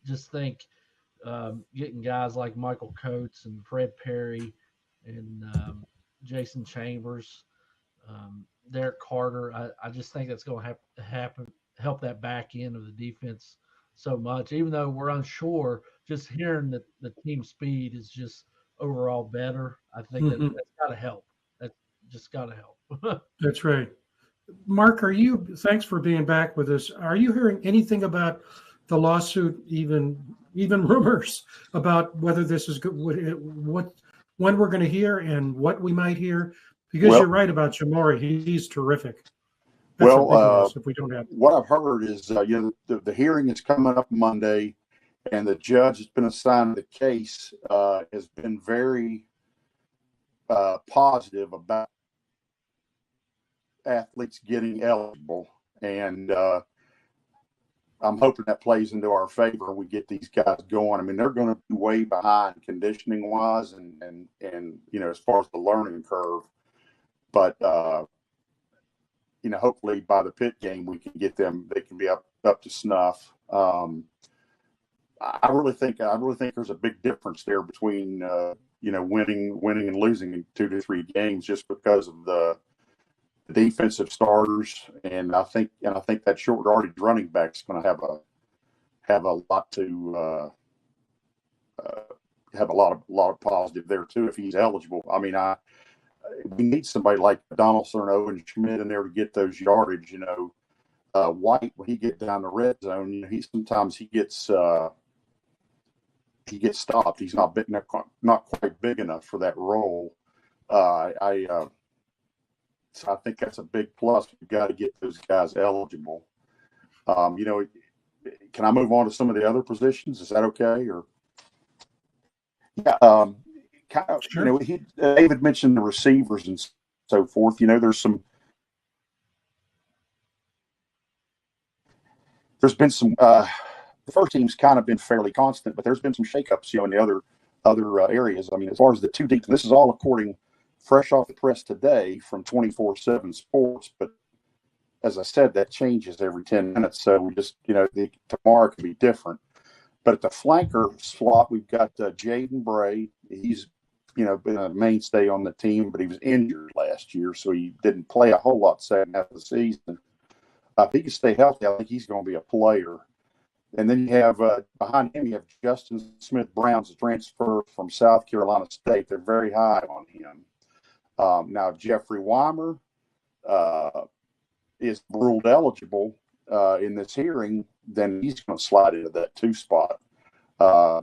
just think getting guys like Michael Coates and Fred Perry and Jason Chambers, Derek Carter. I just think that's going to help that back end of the defense so much. Even though we're unsure, just hearing that the team speed is just overall better, I think that's got to help. That just got to help. That's right. Mark, thanks for being back with us. Are you hearing anything about the lawsuit, even rumors about whether this is good, when we're going to hear and what we might hear? Because you're right about Jamori. He's terrific. That's if we don't have what I've heard is the hearing is coming up Monday, and the judge that's been assigned the case has been very positive about athletes getting eligible, and I'm hoping that plays into our favor and we get these guys going. I mean, they're going to be way behind conditioning wise and as far as the learning curve, but hopefully by the pit game we can get them. They can be up to snuff. I really think there's a big difference there between winning and losing in 2 to 3 games just because of the defensive starters, and I think that short yardage running back is going to have a lot to have a lot of positive there too if he's eligible. I mean, we need somebody like Donaldson or Owen Schmidt in there to get those yardage. White, when he gets down the red zone, sometimes he gets stopped. He's not quite big enough for that role. So I think that's a big plus. We've got to get those guys eligible. Can I move on to some of the other positions? Is that okay? Or yeah, kind of. Sure. David mentioned the receivers and so forth. There's been some. The first team's kind of been fairly constant, but there's been some shakeups, in the other areas. I mean, as far as the 2 deep, this is all according. Fresh off the press today from 24/7 Sports, but as I said, that changes every 10 minutes. So we just, tomorrow can be different. But at the flanker slot, we've got Jaden Bray. He's, been a mainstay on the team, but he was injured last year, so he didn't play a whole lot second half of the season. If he can stay healthy, I think he's going to be a player. And then you have behind him, you have Justin Smith-Brown's a transfer from South Carolina State. They're very high on him. Now, Jeffrey Weimer is ruled eligible in this hearing, then he's going to slide into that 2 spot.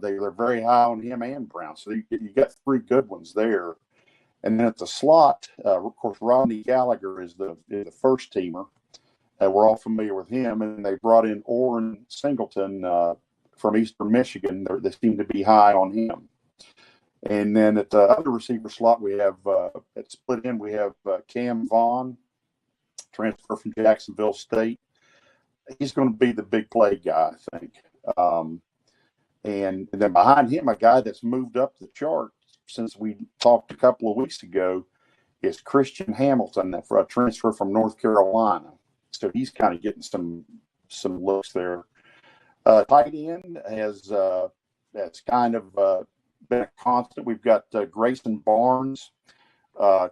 They're very high on him and Brown. So you got 3 good ones there. And then at the slot, of course, Rodney Gallagher is the first teamer. We're all familiar with him. And they brought in Orrin Singleton from Eastern Michigan. They seem to be high on him. And then at the other receiver slot, we have at split end, we have Cam Vaughn, transfer from Jacksonville State. He's going to be the big play guy, I think. And then behind him, a guy that's moved up the chart since we talked a couple of weeks ago is Christian Hamilton, for a transfer from North Carolina. So he's kind of getting some looks there. Tight end has that's kind of been a constant. We've got Grayson Barnes,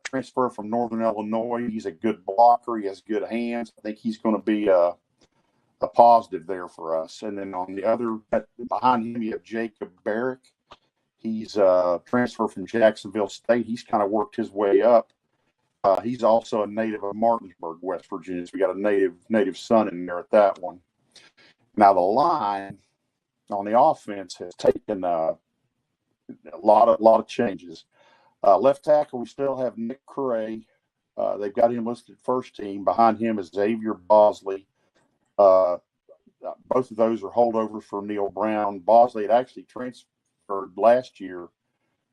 transfer from Northern Illinois. He's a good blocker. He has good hands. I think he's going to be a positive there for us. And then on the other, behind him, you have Jacob Barrick. He's a transfer from Jacksonville State. He's kind of worked his way up. He's also a native of Martinsburg, West Virginia. So we got a native son in there at that one. Now the line on the offense has taken a lot of changes. Left tackle, we still have Nick Cray. They've got him listed first team. Behind him is Xavier Bosley. Both of those are holdovers for Neil Brown. Bosley had actually transferred last year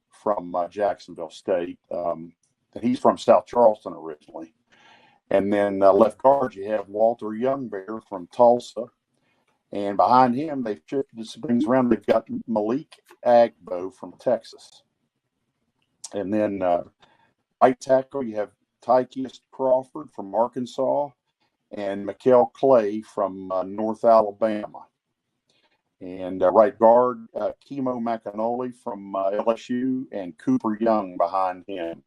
from Jacksonville State. He's from South Charleston originally. And then left guard, you have Walter Youngbear from Tulsa. And behind him, they've shifted the springs around. They've got Malik Agbo from Texas. And then right tackle, you have Tykeus Crawford from Arkansas and Mikael Clay from North Alabama. And right guard, Kimo McAnally from LSU and Cooper Young behind him.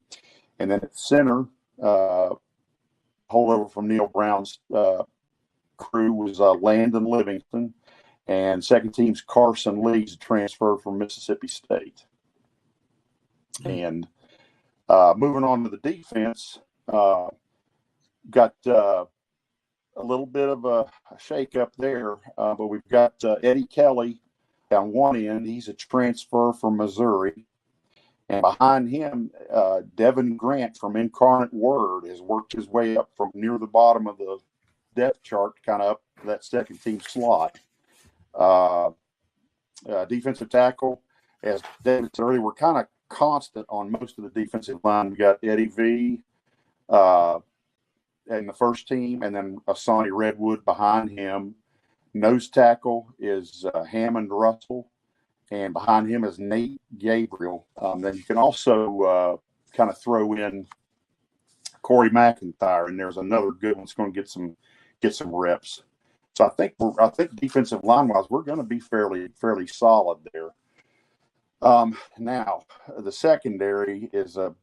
And then at center, holdover from Neil Brown's crew was Landon Livingston, and second team's Carson Lee's transfer from Mississippi State. And moving on to the defense, got a little bit of a shake-up there, but we've got Eddie Kelly down one end. He's a transfer from Missouri. And behind him, Devin Grant from Incarnate Word has worked his way up from near the bottom of the depth chart, kind of up to that second team slot. Defensive tackle, as David said earlier, we're kind of constant on most of the defensive line. We got Eddie V in the first team, and then Asani Redwood behind him. Nose tackle is Hammond Russell, and behind him is Nate Gabriel. Then you can also kind of throw in Corey McIntyre, and there's another good one that's going to get some reps. So I think defensive line wise, we're going to be fairly solid there. Now the secondary is other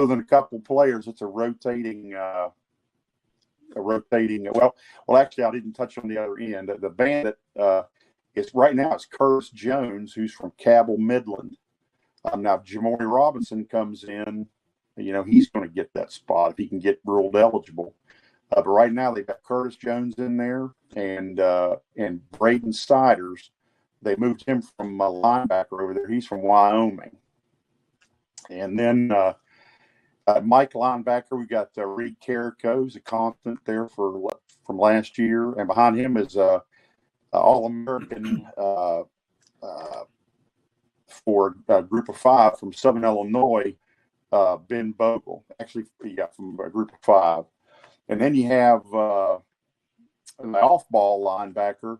than a couple players, it's a rotating. Well, actually, I didn't touch on the other end. The bandit is right now. It's Curtis Jones, who's from Cabell Midland. Now, if Jamori Robinson comes in, he's going to get that spot if he can get ruled eligible. But right now, they've got Curtis Jones in there and Braden Siders. They moved him from a linebacker over there. He's from Wyoming. And then Mike linebacker, we got Reed Carrico, who's a constant there from last year. And behind him is All-American for a group of five from Southern Illinois, Ben Bogle. Actually, he got from a group of five. And then you have the off-ball linebacker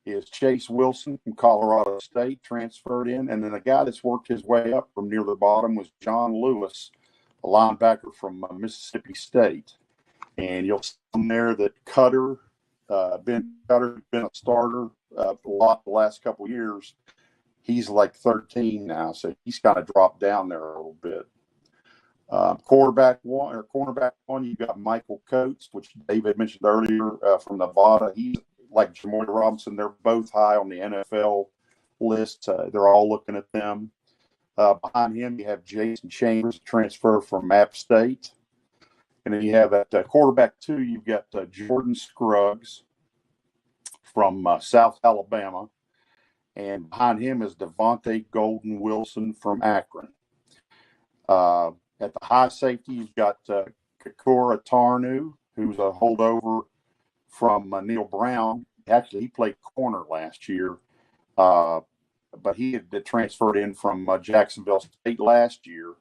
is Chase Wilson from Colorado State, transferred in. And then the guy that's worked his way up from near the bottom was John Lewis, a linebacker from Mississippi State. And you'll see from there that Ben Cutter's been a starter a lot the last couple of years. He's like 13 now, so he's kind of dropped down there a little bit. Cornerback one, you got Michael Coates, which David mentioned earlier from Nevada. He's like Jamori Robinson. They're both high on the NFL list. They're all looking at them. Behind him, you have Jason Chambers, transfer from App State. And then you have at quarterback two, you've got Jordan Scruggs from South Alabama. And behind him is Devontae Golden Wilson from Akron. At the high safety, you've got Kakura Tarnu, who's a holdover from Neil Brown. Actually, he played corner last year, but he had transferred in from Jacksonville State last year,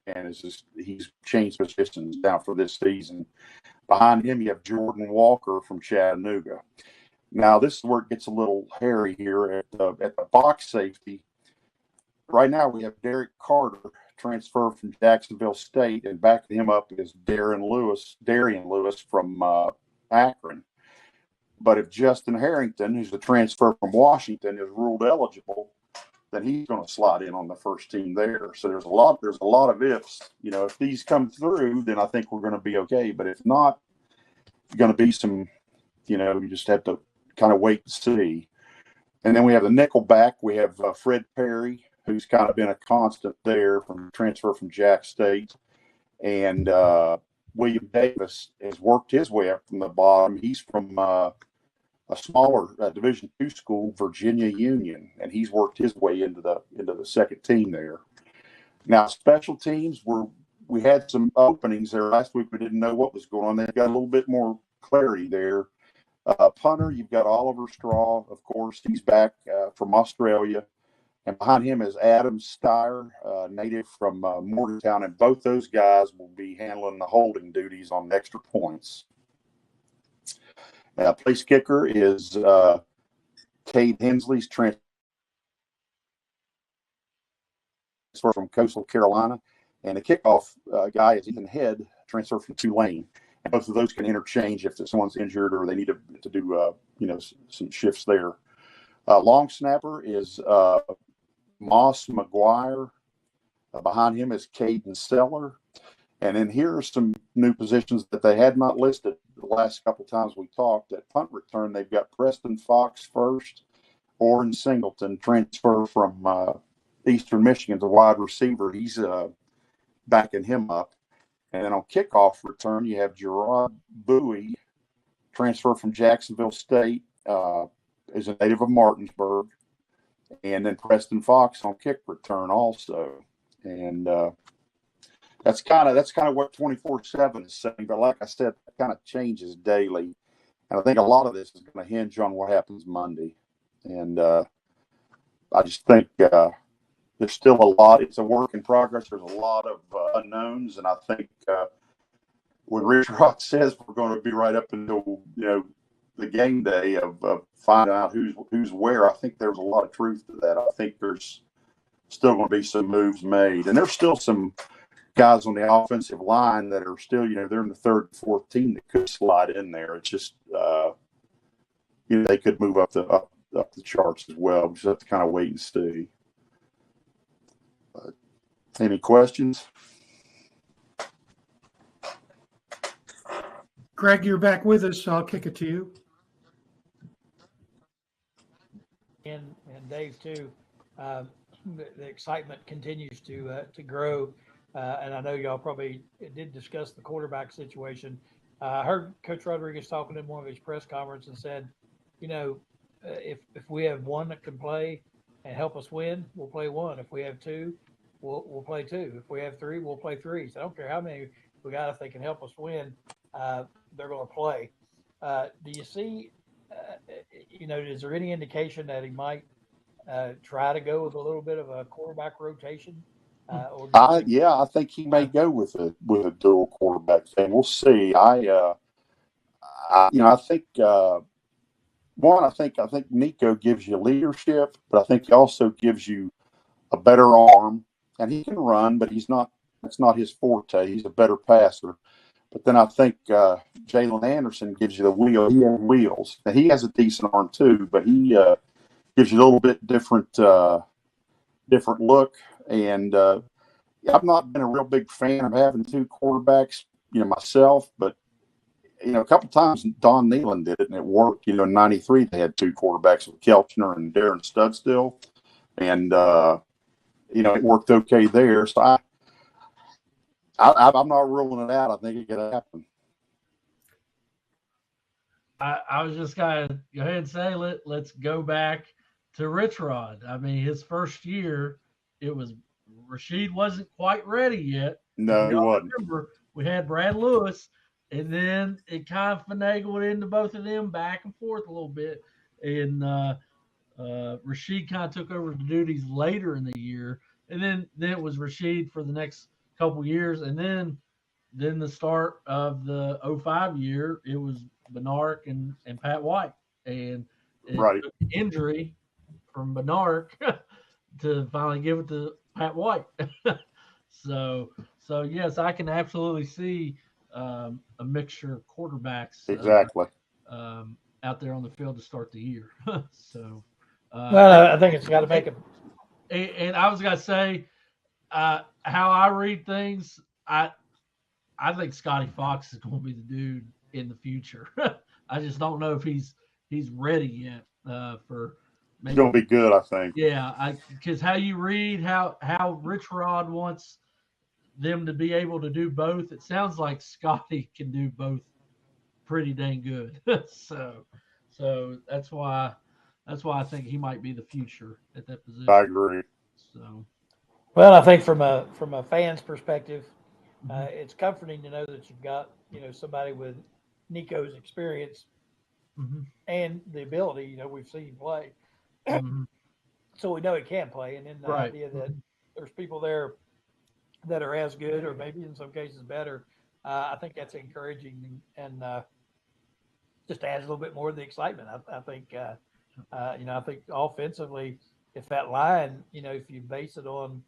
and he's changed positions now for this season. Behind him, you have Jordan Walker from Chattanooga. Now, this is where it gets a little hairy here at the box safety. Right now, we have Derek Carter, transfer from Jacksonville State, and backing him up is Darian Lewis from Akron. But if Justin Harrington, who's the transfer from Washington, is ruled eligible, then he's going to slide in on the first team there. So there's a lot of ifs. If these come through, then I think we're going to be okay. But if not, it's going to be some, you just have to kind of wait and see. And then we have the nickelback. We have Fred Perry, who's kind of been a constant there from transfer from Jack State. And William Davis has worked his way up from the bottom. He's from a smaller Division II school, Virginia Union, and he's worked his way into the second team there. Now, special teams, we had some openings there last week. We didn't know what was going on. They've got a little bit more clarity there. Punter, you've got Oliver Straw, of course. He's back from Australia. And behind him is Adam Steyer, native from Morgantown. And both those guys will be handling the holding duties on extra points. Place kicker is Cade Hensley's transfer from Coastal Carolina. And the kickoff guy is Ethan Head, transfer from Tulane. And both of those can interchange if someone's injured or they need to do some shifts there. Long snapper is Moss McGuire. Behind him is Caden Seller. And then here are some new positions that they had not listed the last couple of times we talked. At punt return, they've got Preston Fox first, Orrin Singleton, transfer from Eastern Michigan's a wide receiver. He's backing him up. And then on kickoff return, you have Gerard Bowie, transfer from Jacksonville State, is a native of Martinsburg. And then Preston Fox on kick return also. And that's kind of what 24/7 is saying. But like I said, that kind of changes daily. And I think a lot of this is going to hinge on what happens Monday. And I just think there's still a lot. It's a work in progress. There's a lot of unknowns. And I think when Rich Rock says we're going to be right up until, the game day of finding out who's where, I think there's a lot of truth to that. I think there's still going to be some moves made. And there's still some guys on the offensive line that are still, they're in the third and fourth team that could slide in there. It's just, they could move up the charts as well. We just have to kind of wait and see. But any questions? Greg, you're back with us, so I'll kick it to you. And Dave too. The excitement continues to grow, and I know y'all probably did discuss the quarterback situation. I heard Coach Rodriguez talking in one of his press conferences and said, if we have one that can play and help us win, we'll play one. If we have two, we'll play two. If we have three, we'll play three. So I don't care how many we got. If they can help us win, they're going to play. Do you see? Is there any indication that he might try to go with a little bit of a quarterback rotation? I think he may go with a dual quarterback thing. We'll see. I think I think Nico gives you leadership, but I think he also gives you a better arm, and he can run, but that's not his forte. He's a better passer. But then I think Jalen Anderson gives you the wheel. He has wheels. Now, he has a decent arm too, but he gives you a little bit different look. And I've not been a real big fan of having two quarterbacks, myself. But a couple times Don Nealon did it, and it worked. In '93 they had two quarterbacks with Kelchner and Darren Studstill, and it worked okay there. So I'm not ruling it out. I think it could happen. I was just going to go ahead and say, let's go back to Rich Rod. I mean, his first year, Rashid wasn't quite ready yet. No, he wasn't. Remember, we had Brad Lewis, and then it kind of finagled into both of them back and forth a little bit. And Rashid kind of took over the duties later in the year. And then it was Rashid for the next couple years, and then the start of the 05 year, it was Benark and Pat White, and it took injury from Benark to finally give it to Pat White. So yes, I can absolutely see a mixture of quarterbacks Exactly. out there on the field to start the year. So, Well, I think it's got to make them. and I was gonna say how I read things. I think Scotty Fox is going to be the dude in the future. I just don't know if he's ready yet for It's maybe. going to be good, I think. Yeah, I because how you read how Rich Rod wants them to be able to do both. It sounds like Scotty can do both pretty dang good. so that's why I think he might be the future at that position. I agree. So Well, I think from a fan's perspective, mhm, it's comforting to know that you've got somebody with Nico's experience mhm, and the ability. We've seen him play, mhm. so we know he can play. And then the Right. idea that Mhm, there's people there that are as good, or maybe in some cases better. I think that's encouraging and just adds a little bit more of the excitement. I think I think offensively, if that line, if you base it on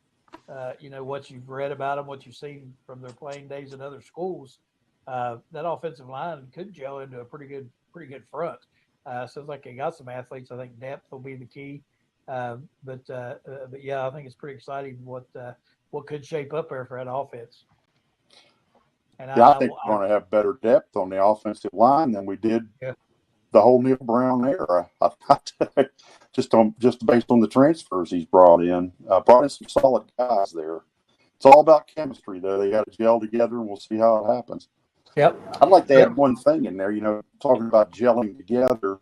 what you've read about them, what you've seen from their playing days in other schools, that offensive line could gel into a pretty good front. Sounds like they got some athletes. I think depth will be the key. But yeah, I think it's pretty exciting what could shape up there for that offense. And Yeah, I think we're going to have better depth on the offensive line than we did yeah. the whole Neil Brown era. Just based on the transfers he's brought in some solid guys there. It's all about chemistry, though. They got to gel together, and we'll see how it happens. Yep. I'd like to Yep. add one thing in there. Talking about gelling together.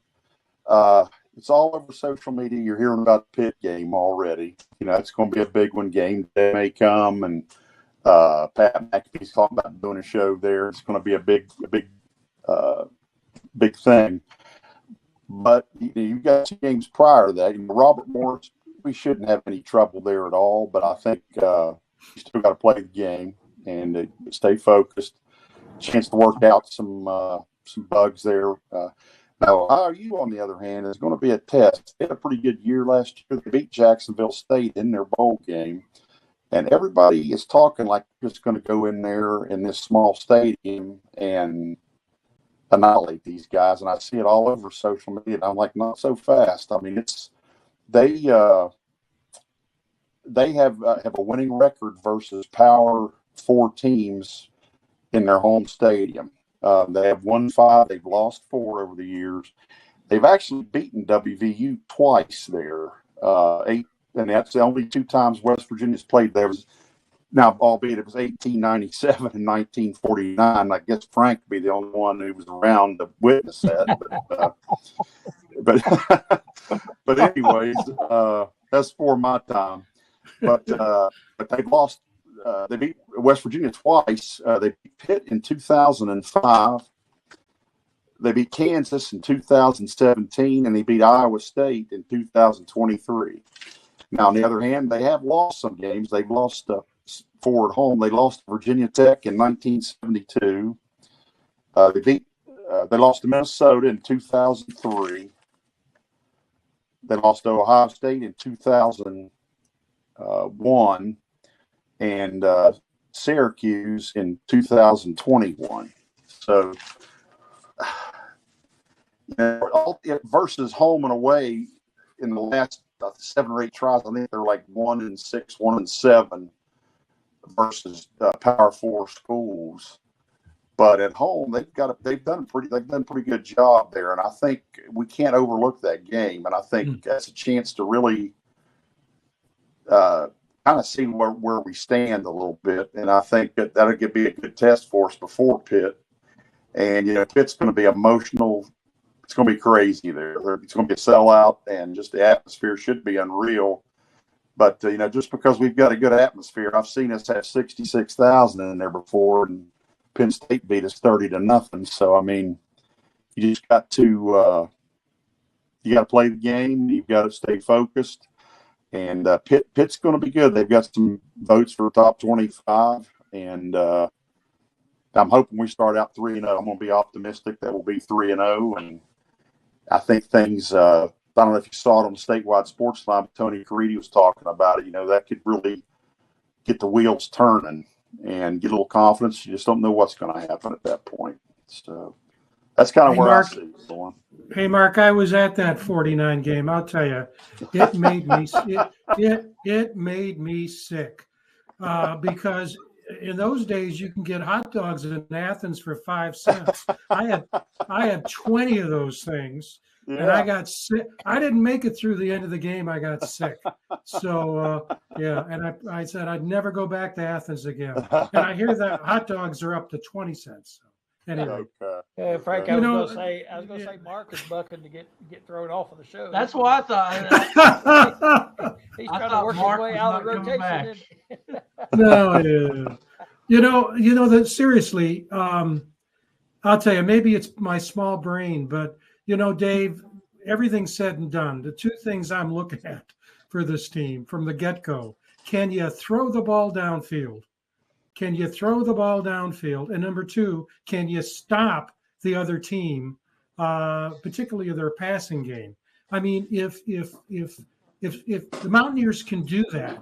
It's all over social media. You're hearing about the Pitt game already. It's going to be a big one. Game day may come, and Pat McAfee's talking about doing a show there. It's going to be a big thing. But you got 2 games prior to that. Robert Morris, we shouldn't have any trouble there at all. But I think you still got to play the game and stay focused. Chance to work out some bugs there. Now, IU, on the other hand, is going to be a test. They had a pretty good year last year. They beat Jacksonville State in their bowl game. And everybody is talking like they're just going to go in there in this small stadium and annihilate these guys. And I see it all over social media. And I'm like, not so fast. I mean, they have a winning record versus Power 4 teams in their home stadium. They have won 5. They've lost 4 over the years. They've actually beaten WVU twice there. 8. And that's the only 2 times West Virginia's played there. Now, albeit it was 1897 and 1949. I guess Frank would be the only one who was around to witness that. But anyways, that's for my time. But they've lost. They beat West Virginia twice. They beat Pitt in 2005. They beat Kansas in 2017, and they beat Iowa State in 2023. Now, on the other hand, they have lost some games. They've lost 4 at home. They lost Virginia Tech in 1972. They lost to Minnesota in 2003. They lost to Ohio State in 2001 and Syracuse in 2021. So, versus home and away in the last 7 or 8 tries, I think they're like 1-6, 1-7 versus Power 4 schools. But at home, they've done a pretty good job there, and I think we can't overlook that game. And I think that's a chance to really kind of see where we stand a little bit. And I think that'll be a good test for us before Pitt. And Pitt's going to be emotional. It's going to be crazy there. It's going to be a sellout, and just the atmosphere should be unreal. But just because we've got a good atmosphere, I've seen us have 66,000 in there before, and Penn State beat us 30-0. So I mean, you just got to play the game. You've got to stay focused, and Pitt's going to be good. They've got some votes for top 25, and I'm hoping we start out 3-0. I'm going to be optimistic that we'll be 3-0, and I think things. I don't know if you saw it on the statewide sports line, but Tony Caridi was talking about it. That could really get the wheels turning and get a little confidence. You just don't know what's going to happen at that point. So that's kind of Hey, where Mark. I see it going. Hey, Mark, I was at that 49 game. I'll tell you, it made me it made me sick because in those days you can get hot dogs in Athens for 5 cents. I had 20 of those things, and I got sick. I didn't make it through the end of the game. I got sick. So yeah, and I said I'd never go back to Athens again. And I hear that hot dogs are up to 20 cents. So anyway. Yeah, Frank, You I know, was gonna say Mark is bucking to get thrown off of the show. That's what I thought. He's I trying to thought work Mark his way was out not of the coming back. rotation. No, yeah. You know that seriously. I'll tell you, maybe it's my small brain, but Dave, everything's said and done. The two things I'm looking at for this team from the get-go: can you throw the ball downfield? Can you throw the ball downfield? And number two, can you stop the other team, particularly their passing game? I mean, if the Mountaineers can do that,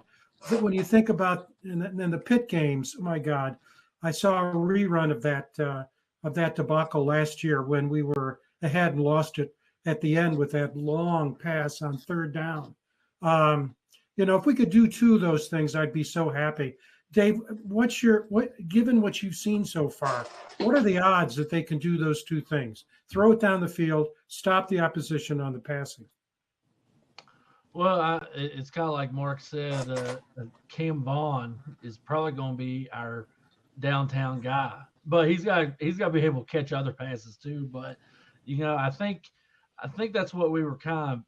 when you think about in the pit games, oh my God, I saw a rerun of that debacle last year when we were ahead and lost it at the end with that long pass on third down. If we could do two of those things, I'd be so happy. Dave, given what you've seen so far, what are the odds that they can do those two things? Throw it down the field, stop the opposition on the passing. Well, it's kind of like Mark said. Cam Vaughn is probably going to be our downtown guy, but he's got to be able to catch other passes too. But I think that's what we were kind of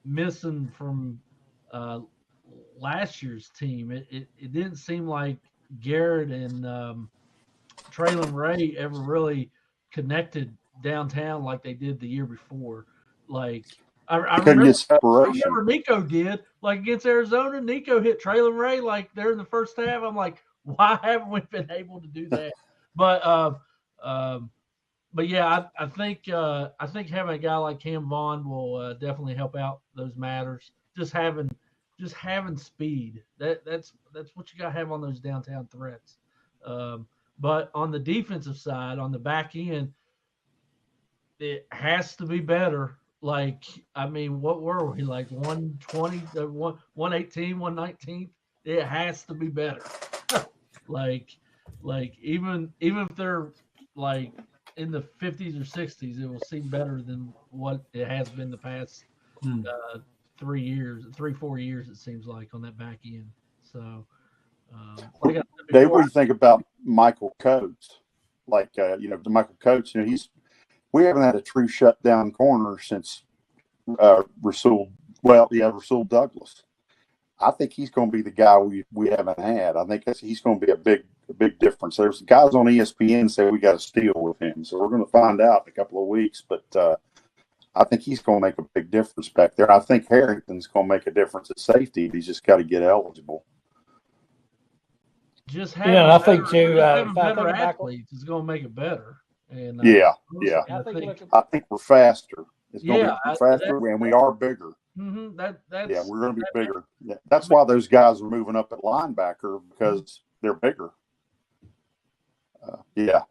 missing from last year's team. It didn't seem like Garrett and Traylon Ray ever really connected downtown like they did the year before. Like I Couldn't remember, get separation. Nico did, like against Arizona. Nico hit Traylon Ray like there in the first half. I'm like, why haven't we been able to do that? But yeah, I think having a guy like Cam Vaughn will definitely help out those matters. Just having speed. That's what you got to have on those downtown threats. But on the defensive side, on the back end, it has to be better. Like, I mean, what were we, like 120, 118, 119? It has to be better. like even if they're like in the 50s or 60s, it will seem better than what it has been the past 4 years, it seems like, on that back end. So, Dave, what do you think about Michael Coates? Like, the Michael Coates, we haven't had a true shutdown corner since Rasul Douglas. I think he's going to be the guy we haven't had. I think he's going to be a big difference. There's guys on ESPN say we got to steal with him, so we're going to find out in a couple of weeks. But I think he's going to make a big difference back there. I think Harrington's going to make a difference at safety. He's just got to get eligible. Just having I think too. better athletes is going to make it better. And yeah. I think we're faster. It's going to Yeah, be faster, and we are bigger. Mm-hmm, we're going to be bigger. Yeah, that's why those guys are moving up at linebacker, because they're bigger. Yeah.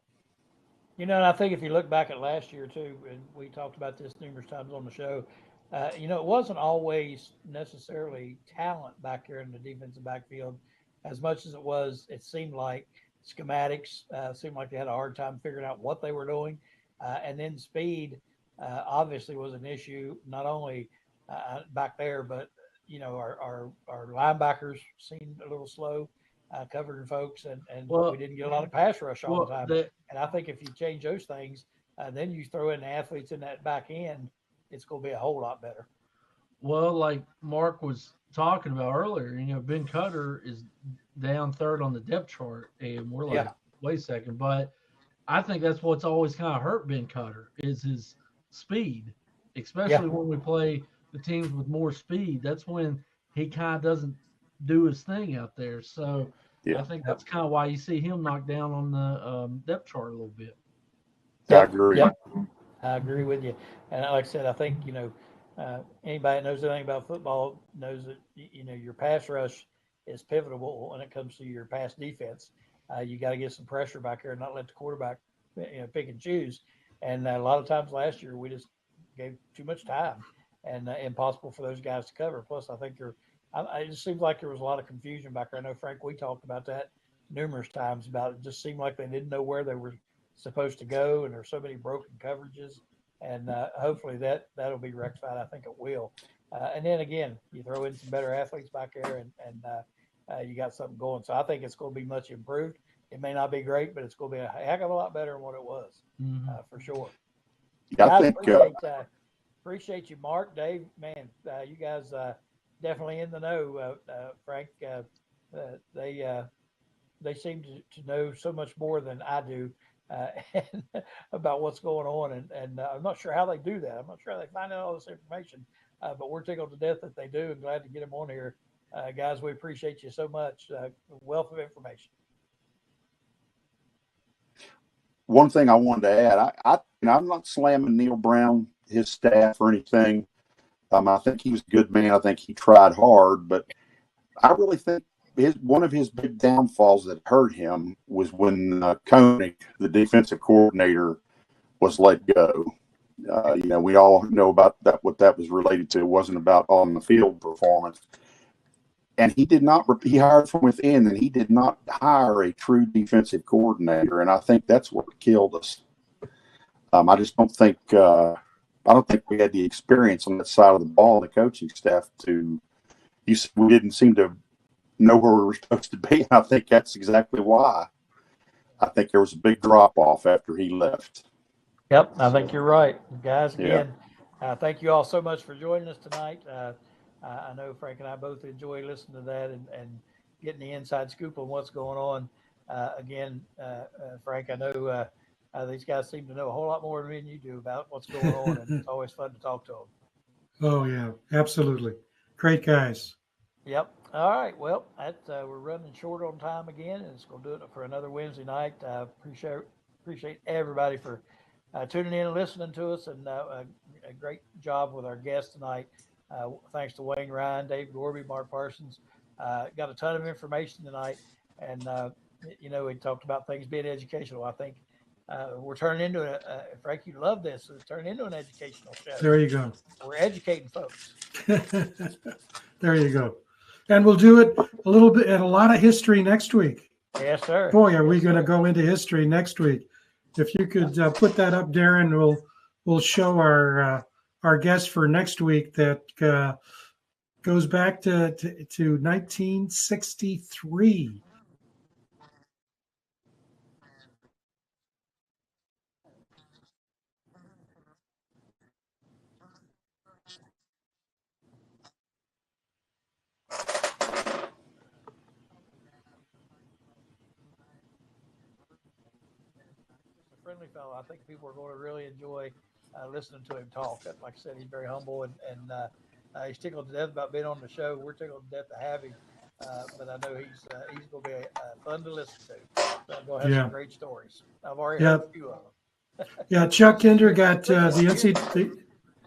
And I think if you look back at last year too, and we talked about this numerous times on the show, it wasn't always necessarily talent back here in the defensive backfield as much as it seemed like schematics, seemed like they had a hard time figuring out what they were doing. And then speed obviously was an issue, not only back there, but, our linebackers seemed a little slow covering folks, and we didn't get a lot of pass rush all the time. And I think if you change those things, then you throw in the athletes in that back end, it's going to be a whole lot better. Well, like Mark was talking about earlier, Ben Cutter is down third on the depth chart, and we're like, wait a second. But I think that's what's always kind of hurt Ben Cutter is his speed, especially when we play the teams with more speed. That's when he kind of doesn't do his thing out there. So I think that's kind of why you see him knocked down on the depth chart a little bit. I agree. Yep. I agree with you. And like I said, I think, anybody that knows anything about football knows that, your pass rush is pivotal when it comes to your pass defense. You got to get some pressure back there and not let the quarterback, pick and choose. And a lot of times last year we just gave too much time and impossible for those guys to cover. Plus, I think it just seems like there was a lot of confusion back there. I know, Frank, we talked about that numerous times about it. Just seemed like they didn't know where they were supposed to go, and there's so many broken coverages. And hopefully that'll be rectified. I think it will. And then again, you throw in some better athletes back there, and you got something going. So I think it's going to be much improved. It may not be great, but it's going to be a heck of a lot better than what it was, for sure. Yeah, I Guys, think appreciate you, Mark, Dave. Man, you guys definitely in the know. Frank, they seem to know so much more than I do about what's going on, and I'm not sure how they do that. I'm not sure how they find out all this information, but we're tickled to death that they do, and glad to get them on here. Guys, we appreciate you so much. Wealth of information. one thing I wanted to add, I'm not slamming Neil Brown, his staff, or anything. I think he was a good man. I think he tried hard, but I really think one of his big downfalls that hurt him was when Koenig, the defensive coordinator, was let go. We all know about that, what that was related to. It wasn't about on the field performance. And he hired from within, and he did not hire a true defensive coordinator. And I think that's what killed us. I just don't think, I don't think we had the experience on that side of the ball, the coaching staff we didn't seem to know where we were supposed to be. And I think that's exactly why. I think there was a big drop off after he left. Yep, I think you're right, guys. Again, thank you all so much for joining us tonight. I know Frank and I both enjoy listening to that and getting the inside scoop on what's going on. Again, Frank, I know these guys seem to know a whole lot more than you do about what's going on, and it's always fun to talk to them. Oh yeah, absolutely, great guys. Yep. All right. Well, we're running short on time again, and it's going to do it for another Wednesday night. Appreciate everybody for tuning in and listening to us, and a great job with our guests tonight. Thanks to Wayne Ryan, Dave Gorby, Mark Parsons. Got a ton of information tonight, and we talked about things being educational. I think we're turning into Frank, you love this. It's turning into an educational show. There you go. We're educating folks. There you go. And we'll do it a little bit and a lot of history next week. Yes, sir. Boy, are we going to go into history next week. If you could put that up, Darren, we'll show our guest for next week that goes back to 1963. Friendly fellow. I think people are going to really enjoy listening to him talk. Like I said, he's very humble, and he's tickled to death about being on the show. We're tickled to death to have him, but I know he's going to be fun to listen to. So I'm going to have some great stories. I've already heard a few of them. Yeah, Chuck Kinder got the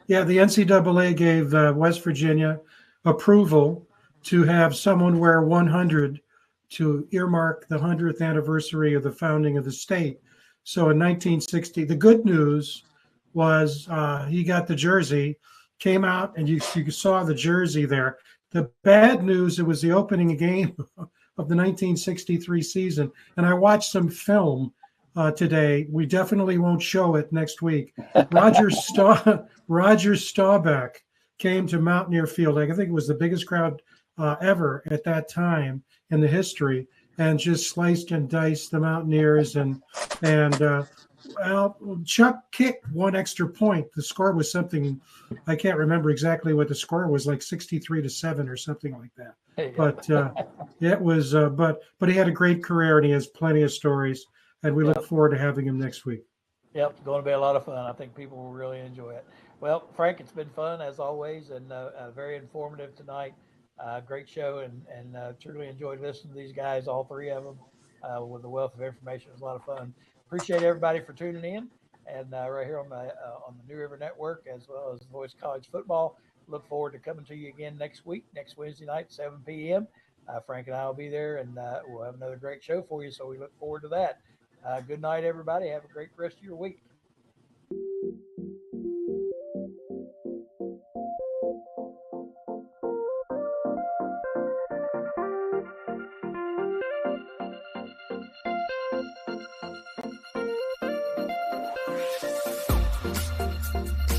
NCAA gave West Virginia approval to have someone wear 100 to earmark the 100th anniversary of the founding of the state. So in 1960, the good news was he got the jersey, came out, and you saw the jersey there. The bad news, it was the opening game of the 1963 season. And I watched some film today. We definitely won't show it next week. Roger Staubach came to Mountaineer Field. I think it was the biggest crowd ever at that time in the history, and just sliced and diced the Mountaineers. And Chuck kicked one extra point. The score was something, I can't remember exactly what the score was, like 63-7 or something like that. But it was, but he had a great career, and he has plenty of stories, and we look forward to having him next week. Yep, going to be a lot of fun. I think people will really enjoy it. Well, Frank, it's been fun as always, and very informative tonight. Great show, and truly enjoyed listening to these guys, all three of them, with the wealth of information. It was a lot of fun. Appreciate everybody for tuning in, and right here on the New River Network, as well as Voice College Football. Look forward to coming to you again next week, next Wednesday night, 7 p.m. Frank and I will be there, and we'll have another great show for you. So we look forward to that. Good night, everybody. Have a great rest of your week.